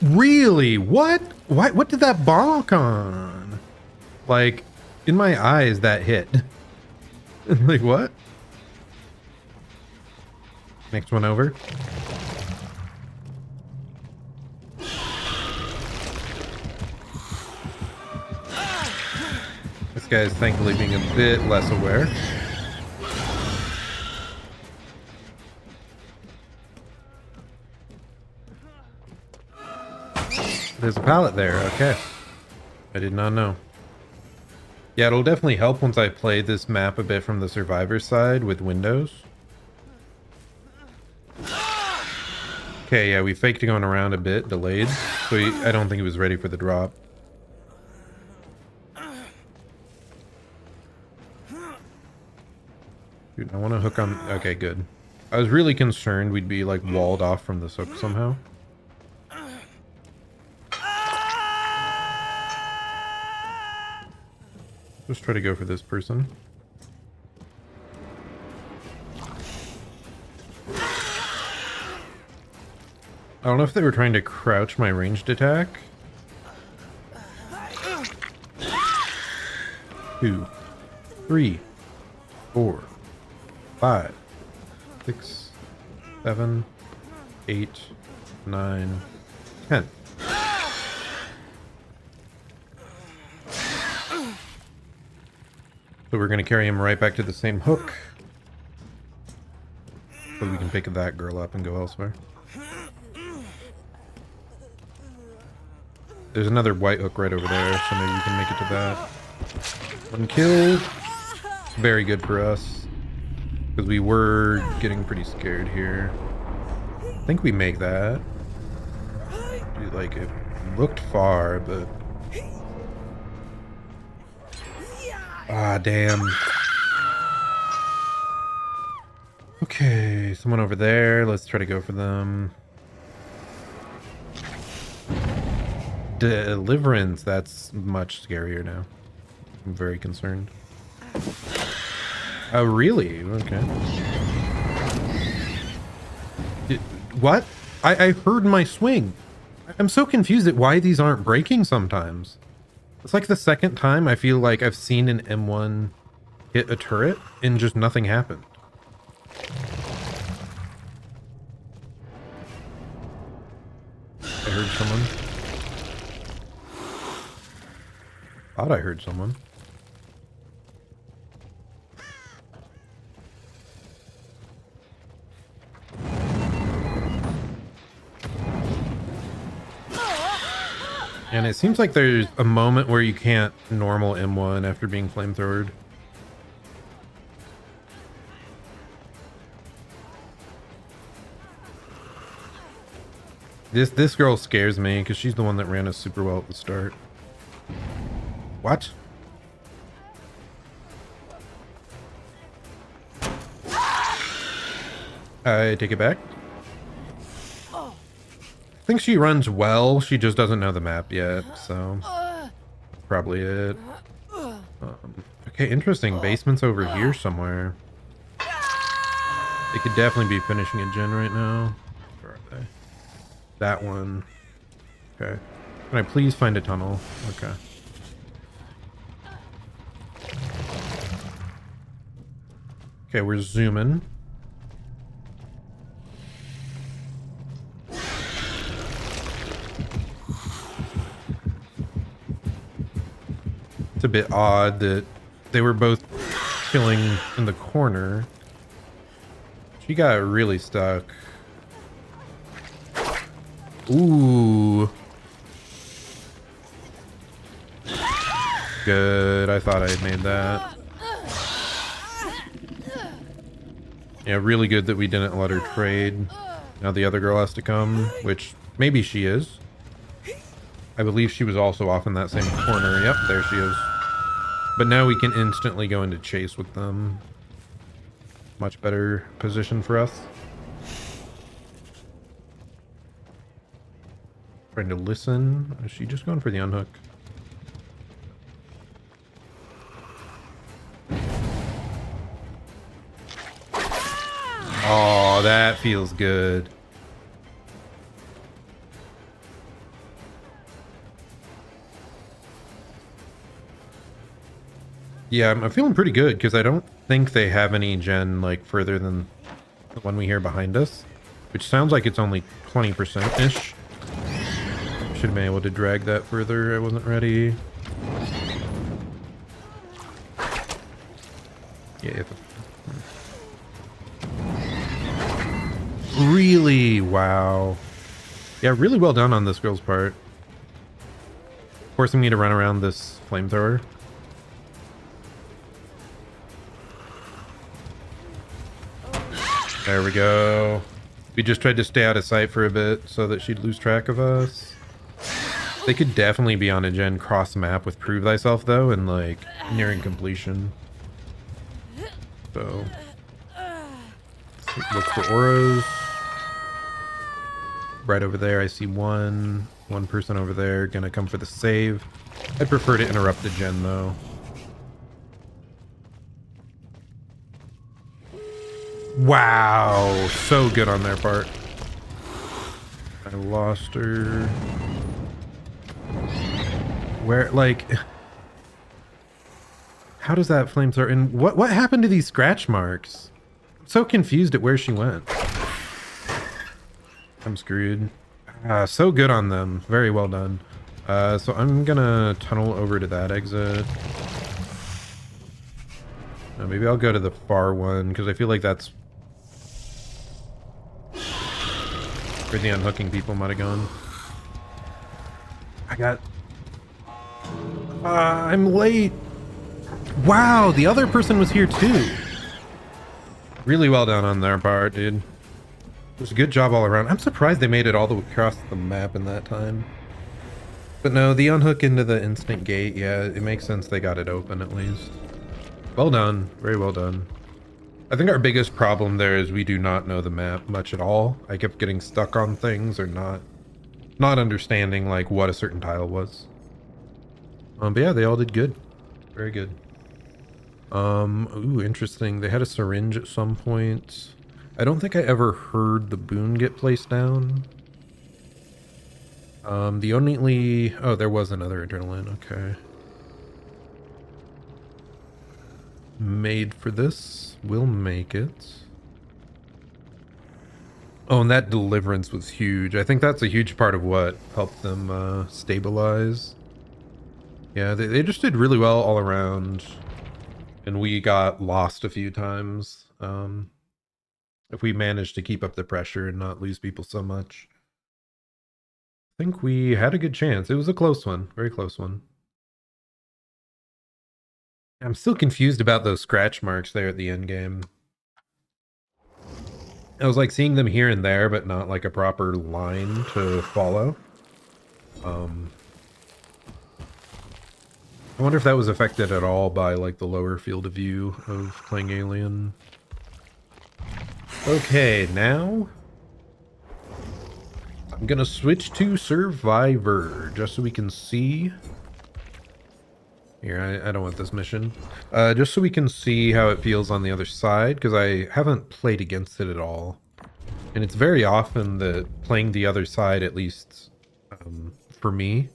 Really? What? What did that bonk on? Like, in my eyes, that hit. Like, what? Next one over. This guy is thankfully being a bit less aware. There's a pallet there, okay. I did not know. Yeah, it'll definitely help once I play this map a bit from the survivor side with windows. Okay, yeah, we faked going around a bit, delayed. So I don't think he was ready for the drop. Dude, I want to hook on... Okay, good. I was really concerned we'd be, like, walled off from this hook somehow. Just try to go for this person. I don't know if they were trying to crouch my ranged attack. 2, 3, 4, 5, 6, 7, 8, 9, 10. So we're going to carry him right back to the same hook. So we can pick that girl up and go elsewhere. There's another white hook right over there, so maybe we can make it to that. One kill. Very good for us. Because we were getting pretty scared here. I think we make that. Dude, like, it looked far, but... Ah, damn. Okay, someone over there. Let's try to go for them. Deliverance, that's much scarier now. I'm very concerned. Oh, really? Okay. What? I heard my swing. I'm so confused at why these aren't breaking sometimes. It's like the second time I feel like I've seen an M1 hit a turret and just nothing happened. I heard someone. Thought I heard someone. And it seems like there's a moment where you can't normal M1 after being flamethrowered. This girl scares me because she's the one that ran us super well at the start. What? I take it back. I think she runs well, she just doesn't know the map yet, so probably it. Okay, interesting. Basement's over here somewhere. They could definitely be finishing a gen right now. Where are they? That one. Okay. Can I please find a tunnel? Okay. Okay, we're zooming. It's a bit odd that they were both chilling in the corner. She got really stuck. Ooh. Good. I thought I had made that. Yeah, really good that we didn't let her trade. Now the other girl has to come, which maybe she is. I believe she was also off in that same corner. Yep, there she is. But now we can instantly go into chase with them. Much better position for us. Trying to listen. Is she just going for the unhook? Oh, that feels good. Yeah, I'm feeling pretty good because I don't think they have any gen like further than the one we hear behind us, which sounds like it's only 20%-ish. Should have been able to drag that further. I wasn't ready. Yeah. Really? Wow. Yeah, really well done on this girl's part. Forcing me to run around this flamethrower. There we go. We just tried to stay out of sight for a bit so that she'd lose track of us. They could definitely be on a gen cross map with Prove Thyself though, and like nearing completion. So look for auras. Right over there, I see one person over there gonna come for the save. I'd prefer to interrupt the gen though. Wow, so good on their part. I lost her. Where, like, how does that flamethrower? And what happened to these scratch marks? I'm so confused at where she went. I'm screwed. So good on them. Very well done. So I'm gonna tunnel over to that exit. Maybe I'll go to the far one because I feel like that's where the unhooking people might have gone. I got... I'm late. Wow, the other person was here too. Really well done on their part, dude. It was a good job all around. I'm surprised they made it all the way across the map in that time. But no, the unhook into the instant gate, yeah, it makes sense they got it open at least. Well done. Very well done. I think our biggest problem there is we do not know the map much at all. I kept getting stuck on things or not understanding like what a certain tile was. But yeah, they all did good. Very good. Ooh, interesting. They had a syringe at some point. I don't think I ever heard the boon get placed down. The only... Oh, there was another adrenaline. Okay. Made for this. We'll make it. Oh, and that deliverance was huge. I think that's a huge part of what helped them stabilize. Yeah, they just did really well all around. And we got lost a few times. If we managed to keep up the pressure and not lose people so much. I think we had a good chance. It was a close one. Very close one. I'm still confused about those scratch marks there at the end game. I was like seeing them here and there, but not like a proper line to follow. I wonder if that was affected at all by like the lower field of view of playing Alien. Okay, now I'm gonna switch to Survivor just so we can see. Here, I don't want this mission. Just so we can see how it feels on the other side, because I haven't played against it at all. And it's very often that playing the other side, at least for me,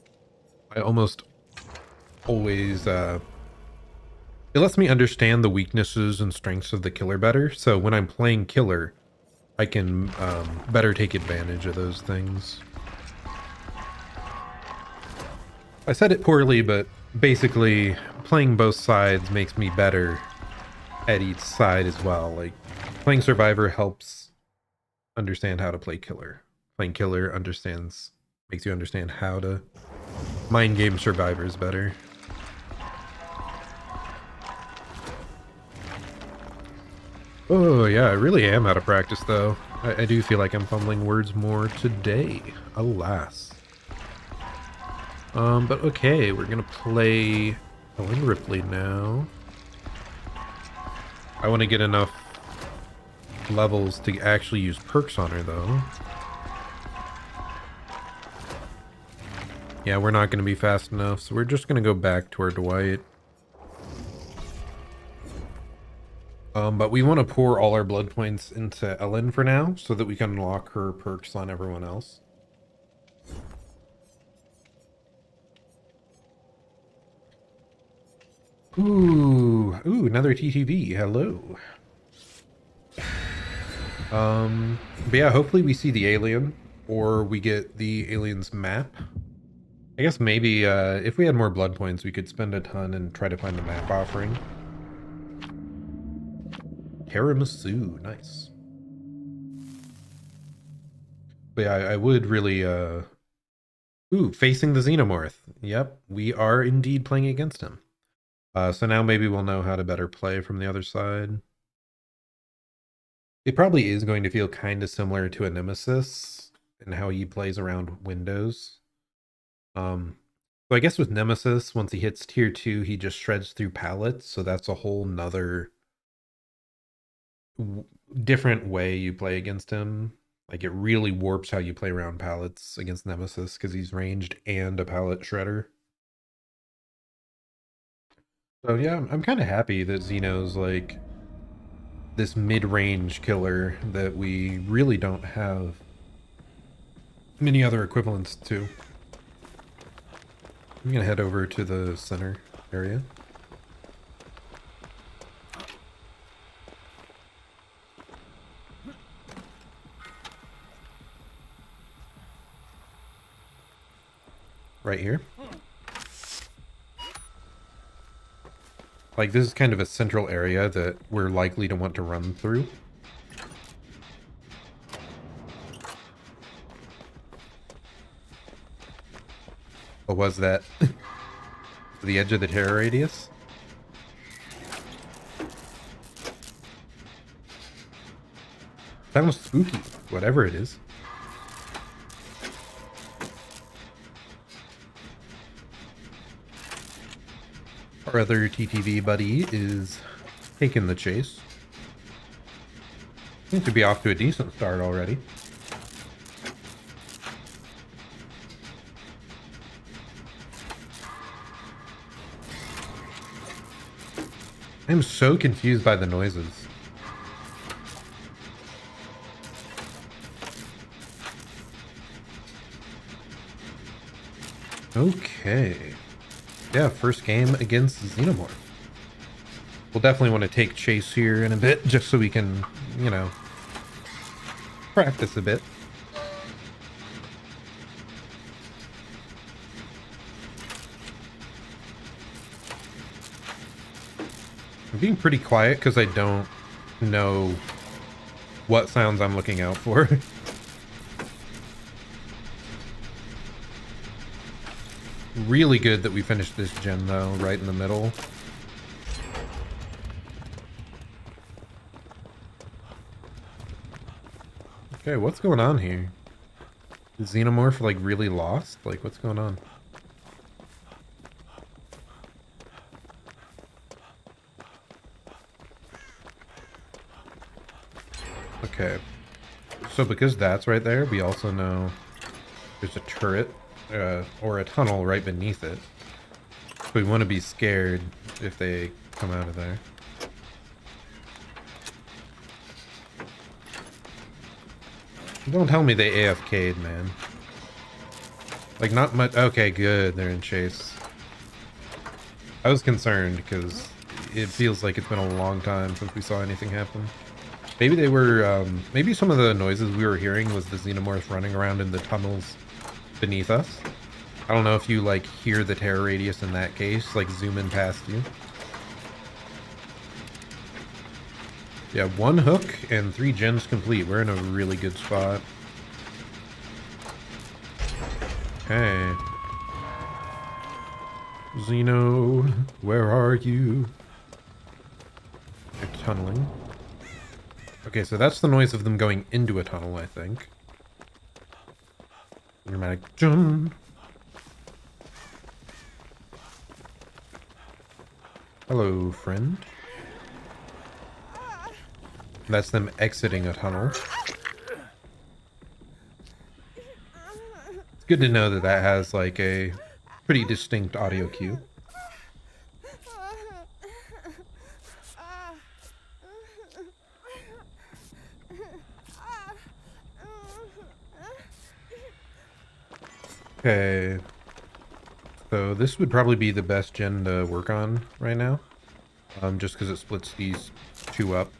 I almost always... it lets me understand the weaknesses and strengths of the killer better. So when I'm playing killer, I can better take advantage of those things. I said it poorly, but basically playing both sides makes me better at each side as well. Like playing Survivor helps understand how to play killer. Playing killer makes you understand how to mind game survivors better. Oh yeah, I really am out of practice though. I do feel like I'm fumbling words more today, alas. But okay, we're gonna play Ellen Ripley now. I want to get enough levels to actually use perks on her though. Yeah, we're not gonna be fast enough, so we're just gonna go back to our Dwight. But we want to pour all our blood points into Ellen for now, so that we can unlock her perks on everyone else. Ooh, another TTV. Hello. But yeah, hopefully we see the alien, or we get the alien's map. I guess maybe if we had more blood points, we could spend a ton and try to find the map offering. Tiramisu, nice. But yeah, I would really, ooh, facing the Xenomorph. Yep, we are indeed playing against him. So now maybe we'll know how to better play from the other side. It probably is going to feel kind of similar to a Nemesis and how he plays around windows. So I guess with Nemesis, once he hits tier 2, he just shreds through pallets. So that's a whole nother different way you play against him. Like it really warps how you play around pallets against Nemesis because he's ranged and a pallet shredder. So yeah, I'm kind of happy that Xeno's like this mid-range killer that we really don't have many other equivalents to. I'm gonna head over to the center area. Right here. Like, this is kind of a central area that we're likely to want to run through. What was that? The edge of the terror radius? That was spooky, whatever it is. Our other TTV buddy is taking the chase. Seems to be off to a decent start already. I'm so confused by the noises. Okay. Yeah, first game against Xenomorph. We'll definitely want to take chase here in a bit, just so we can, you know, practice a bit. I'm being pretty quiet because I don't know what sounds I'm looking out for. Really good that we finished this gen though, right in the middle. Okay, what's going on here? Is Xenomorph like really lost? Like what's going on? Okay. So because that's right there, we also know there's a turret or a tunnel right beneath it. So we want to be scared if they come out of there. Don't tell me they AFK'd, man. Like, not much. Okay, good. They're in chase. I was concerned because it feels like it's been a long time since we saw anything happen. Maybe they were, maybe some of the noises we were hearing was the Xenomorphs running around in the tunnels beneath us. I don't know if you, like, hear the terror radius in that case, like, zoom in past you. Yeah, 1 hook and 3 gens complete. We're in a really good spot. Okay. Xeno, where are you? They're tunneling. Okay, so that's the noise of them going into a tunnel, I think. Dramatic jump. Hello, friend. That's them exiting a tunnel. It's good to know that that has like a pretty distinct audio cue. Okay. So this would probably be the best gen to work on right now. Just because it splits these two up.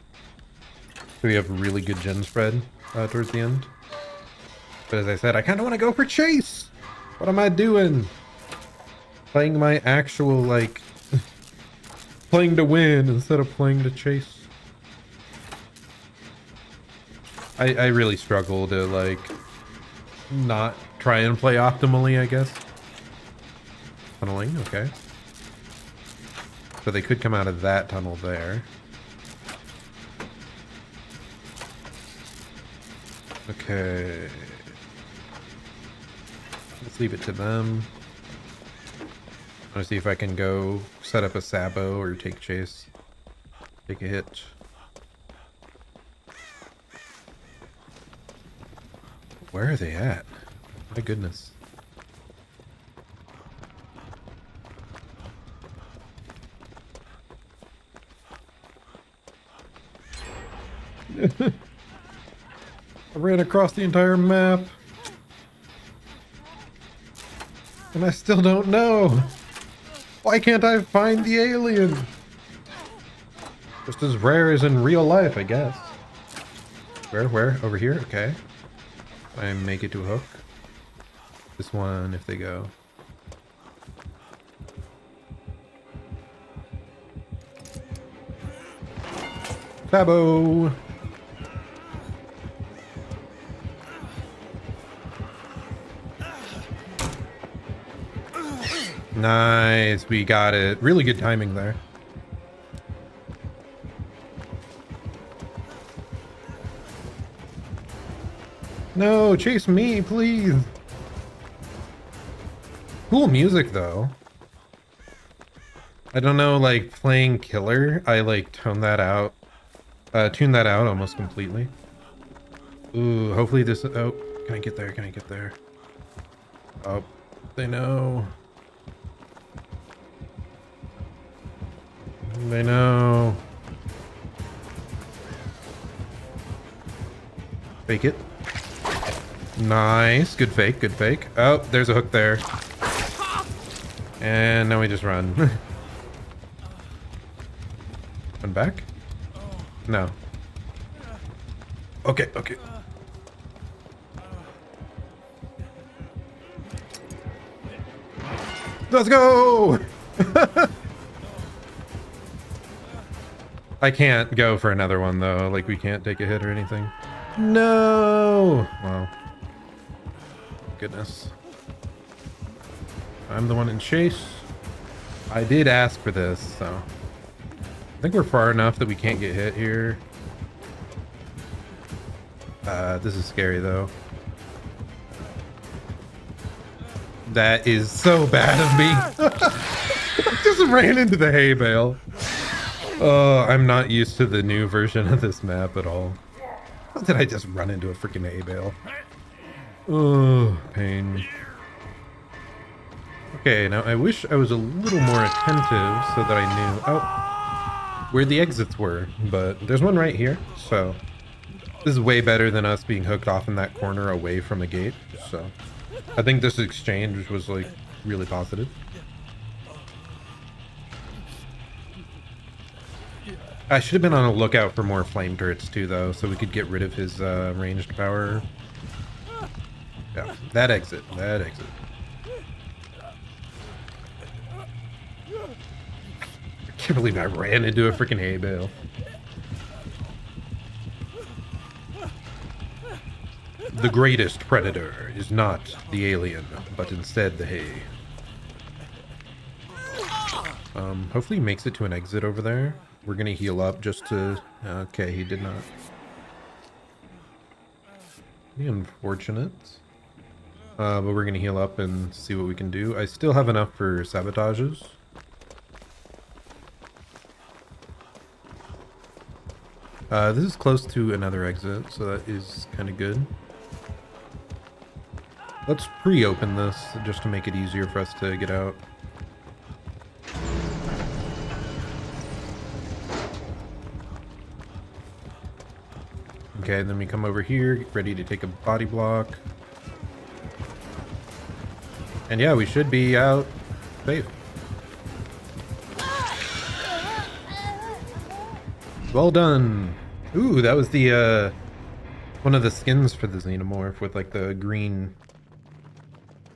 So we have a really good gen spread towards the end. But as I said, I kind of want to go for chase! What am I doing? Playing my actual, like... playing to win instead of playing to chase. I really struggle to, like... not try and play optimally, I guess. Tunneling, okay. So they could come out of that tunnel there. Okay. Let's leave it to them. I want to see if I can go set up a Sabo or take chase. Take a hit. Where are they at? My goodness. I ran across the entire map. And I still don't know. Why can't I find the alien? Just as rare as in real life, I guess. Where? Over here? Okay. I make it to a hook. This one, if they go. Sabo! Nice, we got it. Really good timing there. No, chase me, please. Cool music, though. I don't know, like, playing Killer, I, like, tune that out almost completely. Ooh, hopefully this... Oh, can I get there? Can I get there? Oh, they know. They know. Fake it. Nice. Good fake, good fake. Oh, there's a hook there. And now we just run. Run back? No. Okay, okay. Let's go! I can't go for another one, though. Like, we can't take a hit or anything. No! Wow. Goodness. I'm the one in chase. I did ask for this, so... I think we're far enough that we can't get hit here. This is scary, though. That is so bad of me. I just ran into the hay bale. Oh, I'm not used to the new version of this map at all. How did I just run into a freaking hay bale? Oh, pain. Okay, now I wish I was a little more attentive so that I knew where the exits were, but there's one right here, so this is way better than us being hooked off in that corner away from a gate, so I think this exchange was like really positive. I should have been on a lookout for more flame turrets too, though, so we could get rid of his ranged power. Yeah, that exit, that exit. I can't believe I ran into a freaking hay bale. The greatest predator is not the alien, but instead the hay. Hopefully he makes it to an exit over there. We're gonna heal up just to... Okay, he did not. Pretty unfortunate. But we're gonna heal up and see what we can do. I still have enough for sabotages. This is close to another exit, so that is kind of good. Let's pre-open this just to make it easier for us to get out. Okay, then we come over here, get ready to take a body block. And yeah, we should be out safe. Well done. Ooh, that was the one of the skins for the xenomorph with like the green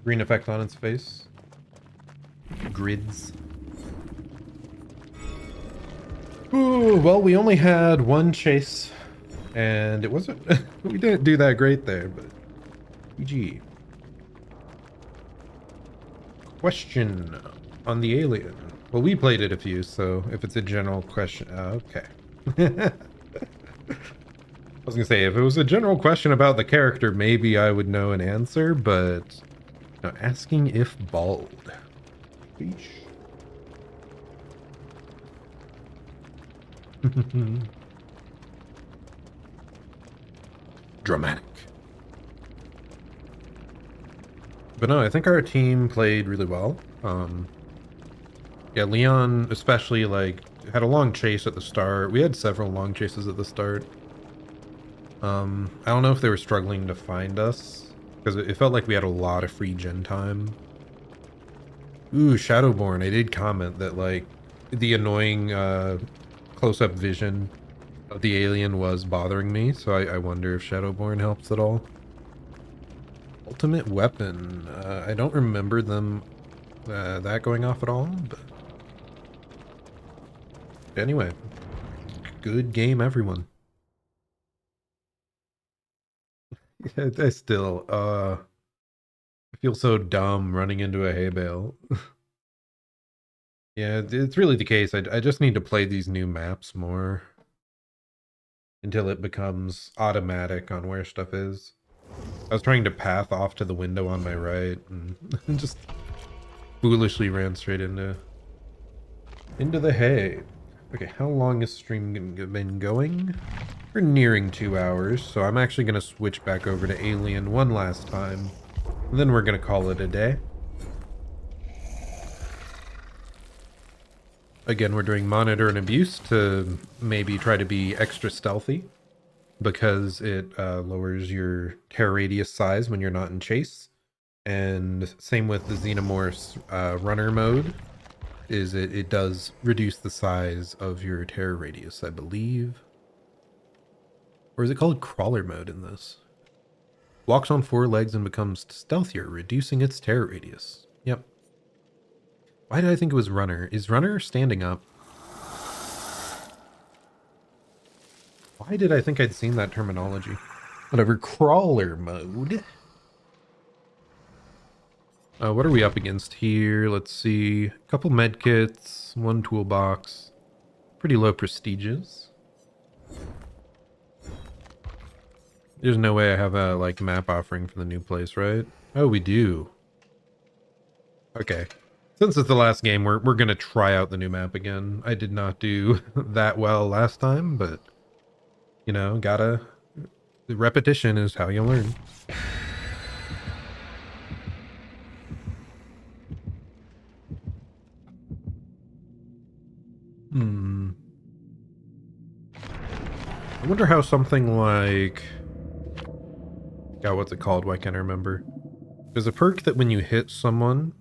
effect on its face. Grids. Ooh, well, we only had one chase, and it wasn't... we didn't do that great there, but... GG. Question on the alien. Well, we played it a few, so if it's a general question... okay. I was gonna say, if it was a general question about the character, maybe I would know an answer, but... No, asking if bald. Beesh. Dramatic. But no, I think our team played really well. Yeah, Leon especially, like, had a long chase at the start. We had several long chases at the start. I don't know if they were struggling to find us, because it felt like we had a lot of free gen time. Ooh, Shadowborn, I did comment that, like, the annoying close-up vision of the alien was bothering me, so I wonder if Shadowborn helps at all. Ultimate weapon, I don't remember them that going off at all, but anyway, good game, everyone. I still, I feel so dumb running into a hay bale. Yeah, it's really the case. I just need to play these new maps more until it becomes automatic on where stuff is. I was trying to path off to the window on my right and just foolishly ran straight into the hay. Okay, how long is stream been going? We're nearing 2 hours, so I'm actually going to switch back over to Alien one last time. And then we're going to call it a day. Again, we're doing Monitor and Abuse to maybe try to be extra stealthy, because it lowers your terror radius size when you're not in chase. And same with the Xenomorph's runner mode, is it does reduce the size of your terror radius, I believe. Or is it called crawler mode in this? Walks on 4 legs and becomes stealthier, reducing its terror radius. Yep. Why did I think it was runner? Is runner standing up? Why did I think I'd seen that terminology? Whatever, crawler mode. What are we up against here? Let's see. A couple medkits, 1 toolbox. Pretty low prestiges. There's no way I have a, like, map offering for the new place, right? Oh, we do. Okay. Since it's the last game, we're gonna try out the new map again. I did not do that well last time, but, you know, the repetition is how you learn. I wonder how something like... God, what's it called? Why can't I remember? There's a perk that when you hit someone,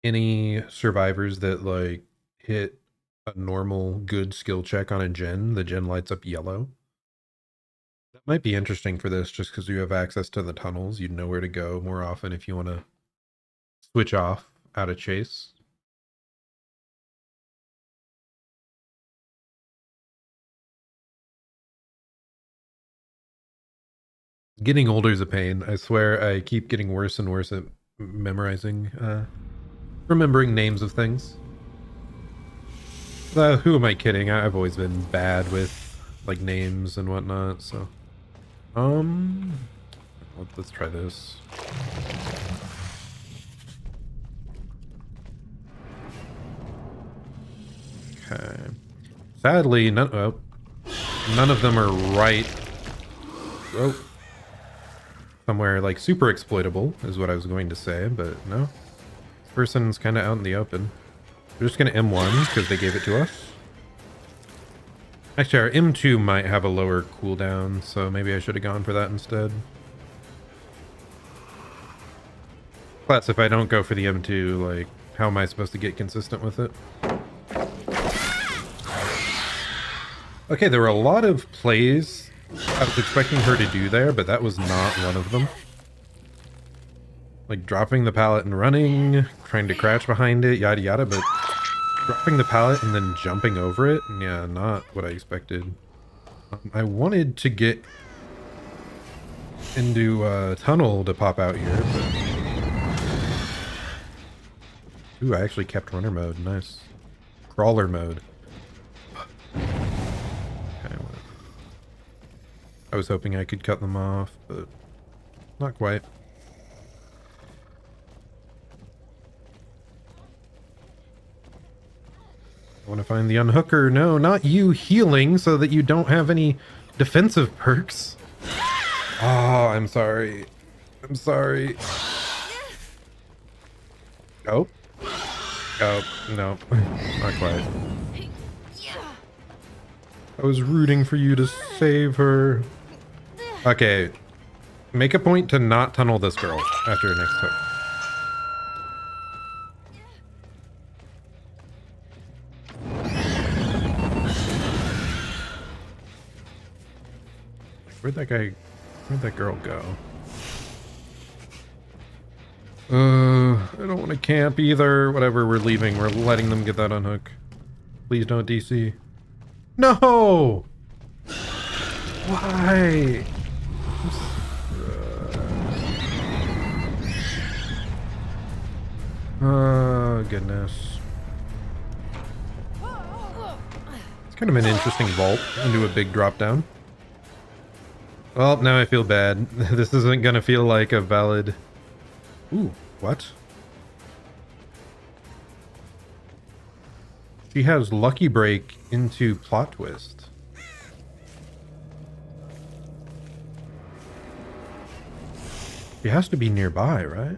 any survivors that, like, hit a normal good skill check on a gen, the gen lights up yellow. That might be interesting for this, just because you have access to the tunnels. You'd know where to go more often if you want to switch off out of chase. Getting older is a pain. I swear I keep getting worse and worse at memorizing, remembering names of things. Who am I kidding? I've always been bad with, like, names and whatnot, so... let's try this. Okay. Sadly, none of them are right. Oh. Somewhere, like, super exploitable is what I was going to say, but no. This person's kind of out in the open. We're just going to M1 because they gave it to us. Actually, our M2 might have a lower cooldown, so maybe I should have gone for that instead. Plus, if I don't go for the M2, like, how am I supposed to get consistent with it? Okay, there were a lot of plays I was expecting her to do there, but that was not one of them. Like, dropping the pallet and running, trying to crouch behind it, yada yada, but dropping the pallet and then jumping over it? Yeah, not what I expected. I wanted to get into a tunnel to pop out here, but... Ooh, I actually kept runner mode. Nice. Crawler mode. Okay, I was hoping I could cut them off, but not quite. I want to find the unhooker. No, not you healing so that you don't have any defensive perks. Oh, I'm sorry. I'm sorry. Oh. Oh, no. Not quite. I was rooting for you to save her. Okay. Make a point to not tunnel this girl after her next hook. Where'd that girl go? I don't want to camp either. Whatever, we're leaving. We're letting them get that unhook. Please don't DC. No! Why? Oh, goodness. It's kind of an interesting vault into a big drop down. Well, now I feel bad. This isn't gonna feel like a valid... Ooh, what? She has Lucky Break into Plot Twist. She has to be nearby, right?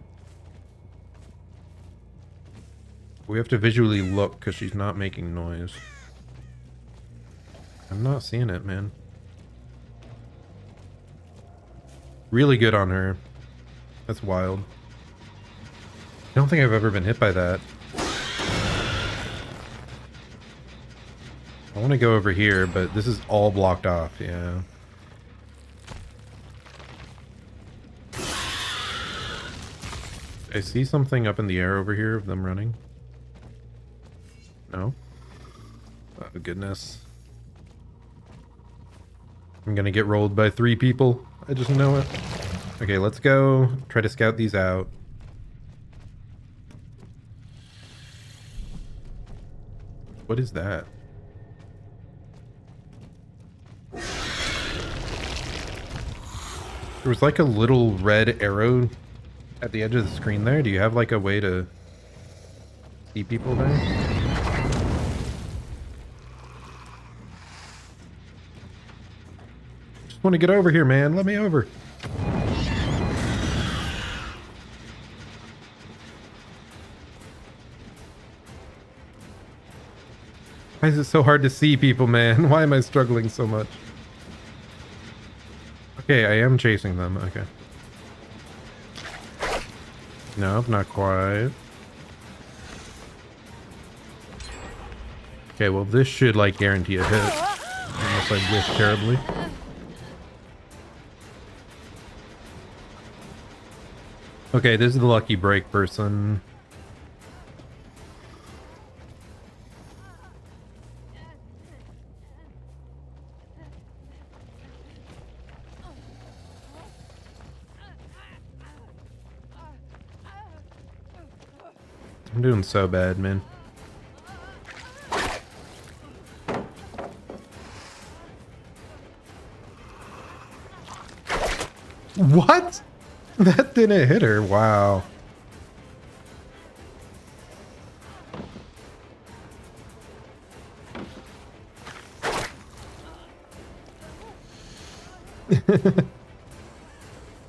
We have to visually look because she's not making noise. I'm not seeing it, man. Really good on her. That's wild. I don't think I've ever been hit by that. I want to go over here, but this is all blocked off, yeah. I see something up in the air over here of them running. No? Oh, goodness. I'm gonna get rolled by 3 people. I just know it. Okay, let's go try to scout these out. What is that? There was like a little red arrow at the edge of the screen there. Do you have like a way to see people there? Just want to get over here, man. Let me over. Why is it so hard to see people, man? Why am I struggling so much? Okay, I am chasing them. Okay. Nope, not quite. Okay, well this should like guarantee a hit. Unless I wish terribly. Okay, this is the lucky break person. I'm doing so bad, man. What? That didn't hit her. Wow.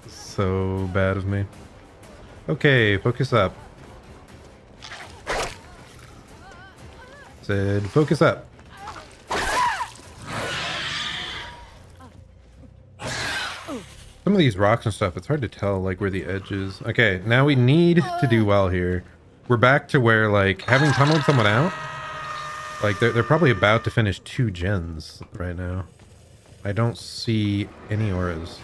So bad of me. Okay, focus up. Said focus up. Some of these rocks and stuff, it's hard to tell like where the edge is. Okay, now we need to do well here. We're back to where like having tunneled someone out, like they're probably about to finish 2 gens right now. I don't see any auras.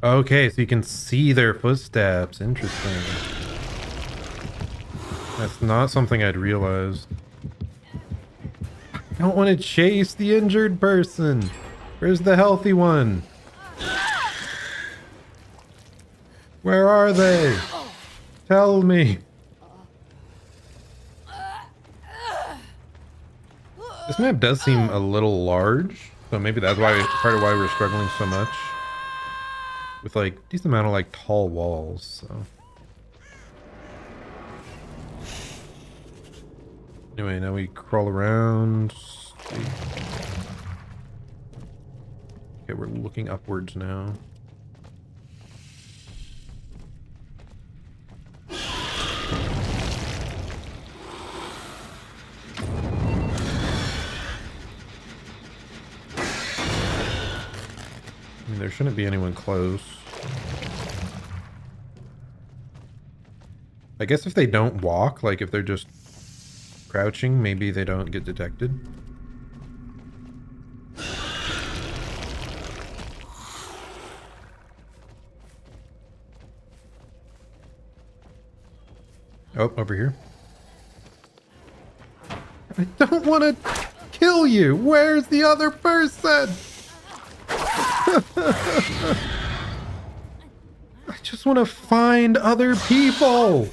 Okay, so you can see their footsteps. Interesting. That's not something I'd realized. I don't want to chase the injured person. Where's the healthy one? Where are they? Tell me. This map does seem a little large, so maybe that's why part of why we're struggling so much. With like decent amount of like tall walls, so. Anyway, now we crawl around. Okay, we're looking upwards now. I mean, there shouldn't be anyone close. I guess if they don't walk, like if they're just crouching, maybe they don't get detected. Oh, over here. I don't want to kill you. Where's the other person? I just want to find other people.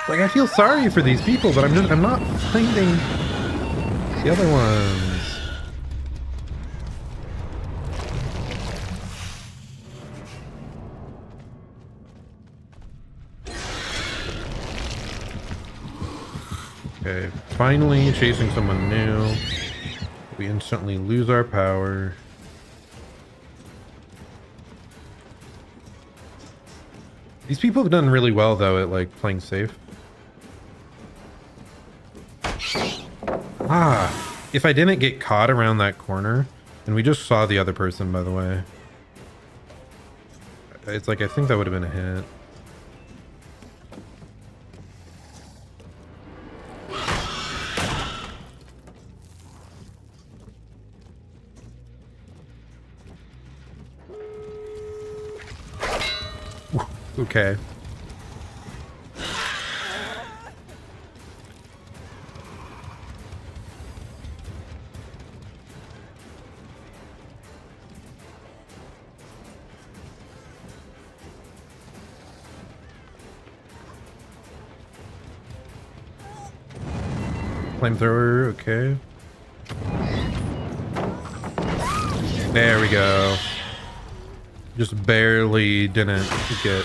Like, I feel sorry for these people, but I'm not finding the other ones. Okay, finally chasing someone new. We instantly lose our power. These people have done really well, though, at, like, playing safe. Ah, if I didn't get caught around that corner, and we just saw the other person, by the way. It's like, I think that would have been a hit. Okay. Flamethrower, okay. There we go. Just barely didn't get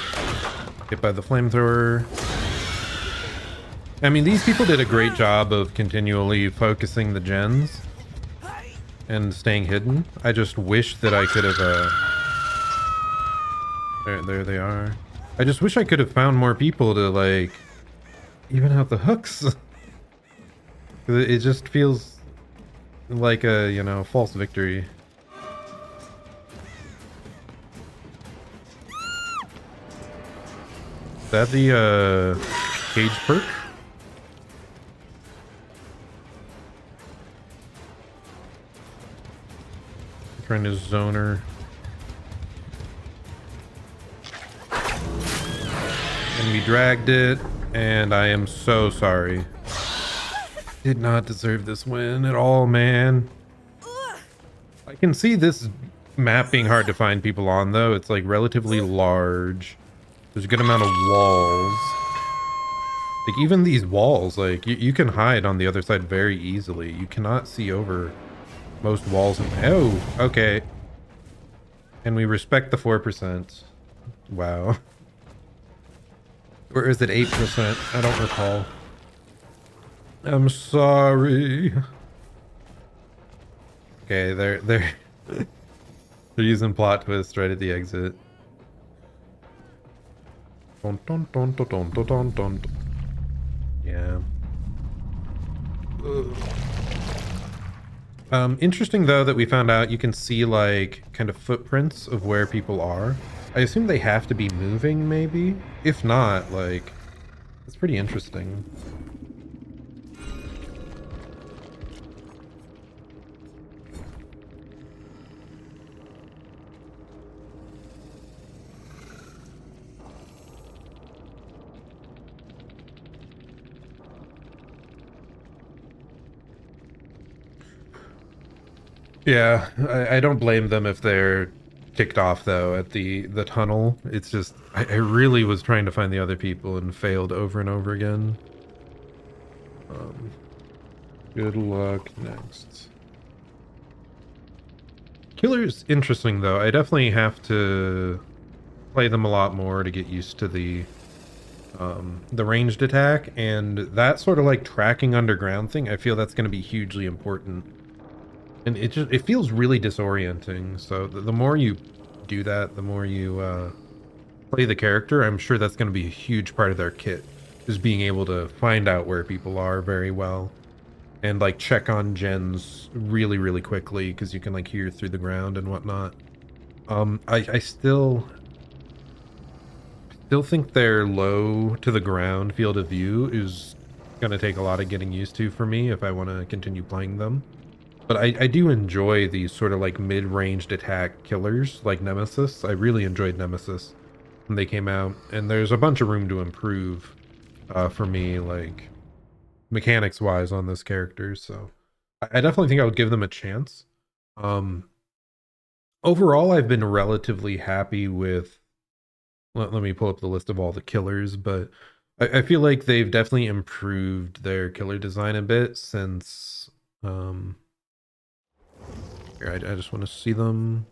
hit by the flamethrower. I mean, these people did a great job of continually focusing the gens and staying hidden. I just wish that I could have, there they are. I just wish I could have found more people to, like, even out the hooks. It just feels like a, you know, false victory. Is that the, cage perk? I'm trying to zone her. And we dragged it, and I am so sorry. Did not deserve this win at all, man. I can see this map being hard to find people on, though. It's, like, relatively large. There's a good amount of walls. Like, even these walls, like, you can hide on the other side very easily. You cannot see over most walls. Oh, okay. And we respect the 4%. Wow. Or is it 8%? I don't recall. I'm sorry. Okay, they're using plot twist right at the exit. Dun, dun, dun, dun, dun, dun, dun, dun. Yeah. Interesting though that we found out you can see like kind of footprints of where people are. I assume they have to be moving, maybe. If not, like, it's pretty interesting. Yeah, I don't blame them if they're kicked off though at the tunnel. It's just I really was trying to find the other people and failed over and over again. Good luck next. Killer's interesting though. I definitely have to play them a lot more to get used to the ranged attack, and that sort of like tracking underground thing. I feel that's going to be hugely important. And it feels really disorienting. So the more you do that, the more you play the character, I'm sure that's going to be a huge part of their kit, is being able to find out where people are very well and like check on gens really, really quickly because you can like hear through the ground and whatnot. I still think their low to the ground field of view is going to take a lot of getting used to for me if I want to continue playing them. But I do enjoy these sort of like mid-ranged attack killers like Nemesis. I really enjoyed Nemesis when they came out, and there's a bunch of room to improve for me, like mechanics wise on this character. So I definitely think I would give them a chance. Um, Overall, I've been relatively happy with. Let me pull up the list of all the killers, but I feel like they've definitely improved their killer design a bit since. Here, I just want to see them.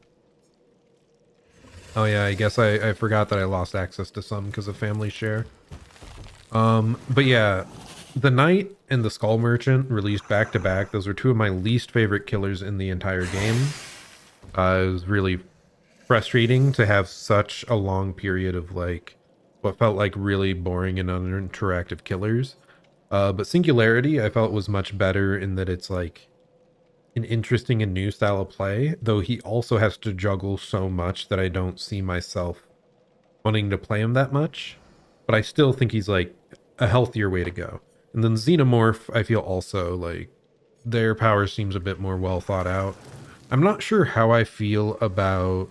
Oh yeah, I guess I forgot that I lost access to some because of family share. But yeah, the Knight and the Skull Merchant released back to back. Those are two of my least favorite killers in the entire game. It was really frustrating to have such a long period of like what felt like really boring and uninteractive killers. But Singularity I felt was much better in that it's like an interesting and new style of play, though he also has to juggle so much that I don't see myself wanting to play him that much. But I still think he's like a healthier way to go. And then Xenomorph, I feel also like their power seems a bit more well thought out. I'm not sure how I feel about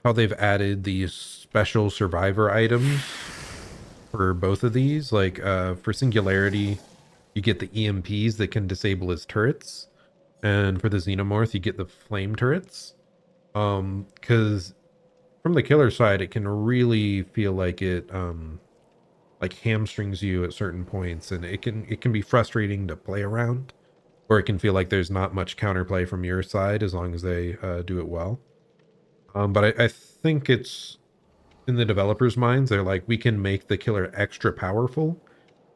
how they've added these special survivor items for both of these. Like for Singularity, you get the EMPs that can disable his turrets. And for the Xenomorph, you get the flame turrets. Because from the killer side, it can really feel like it like hamstrings you at certain points, and it can be frustrating to play around, or it can feel like there's not much counterplay from your side as long as they do it well. But I think it's in the developers' minds. They're like, we can make the killer extra powerful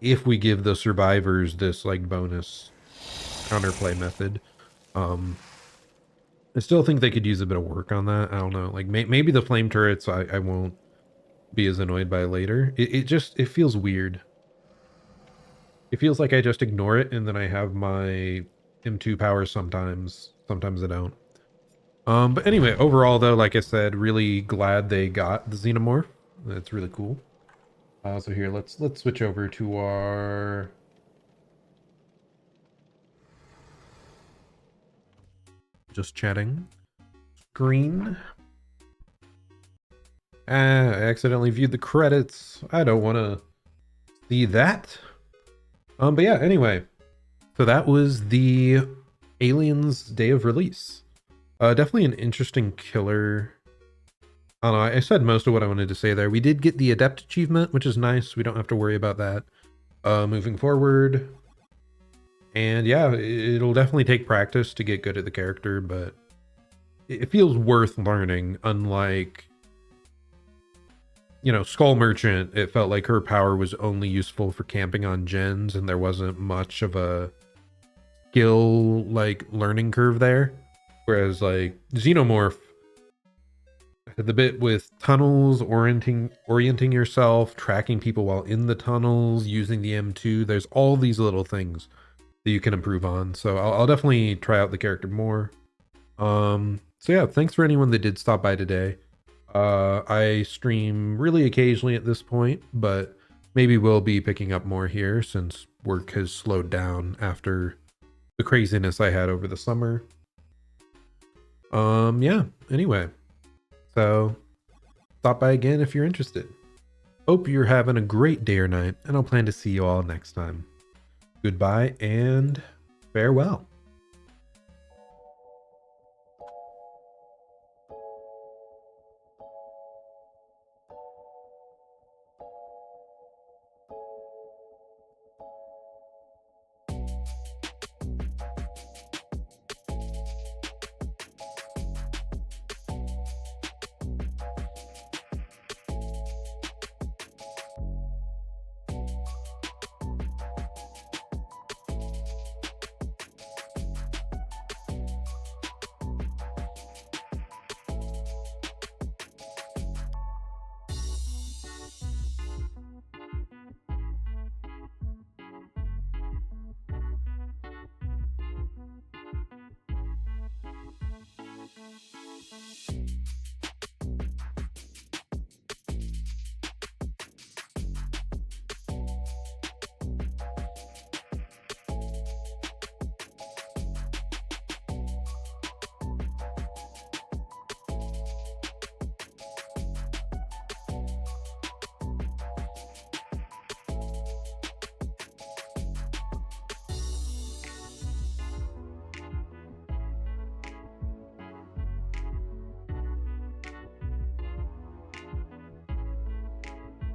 if we give the survivors this like bonus counterplay method. Um, I still think they could use a bit of work on that. I don't know. Like maybe the flame turrets I won't be as annoyed by later. It just it feels weird. It feels like I just ignore it and then I have my M2 power sometimes. Sometimes I don't. But anyway, overall though, like I said, really glad they got the Xenomorph. That's really cool. So here, let's switch over to our just chatting screen. I accidentally viewed the credits. I don't want to see that. But yeah, anyway. So that was the Aliens Day of Release. Definitely an interesting killer. I don't know, I said most of what I wanted to say there. We did get the Adept achievement, which is nice. We don't have to worry about that moving forward. And yeah, it'll definitely take practice to get good at the character, but it feels worth learning, unlike, you know, Skull Merchant. It felt like her power was only useful for camping on gens, and there wasn't much of a skill, like, learning curve there. Whereas, like, Xenomorph, the bit with tunnels, orienting yourself, tracking people while in the tunnels, using the M2, there's all these little things that you can improve on. So I'll definitely try out the character more. So yeah, thanks for anyone that did stop by today. I stream really occasionally at this point, but maybe we'll be picking up more here since work has slowed down after the craziness I had over the summer. Yeah, anyway. So stop by again if you're interested. Hope you're having a great day or night, and I'll plan to see you all next time. Goodbye and farewell.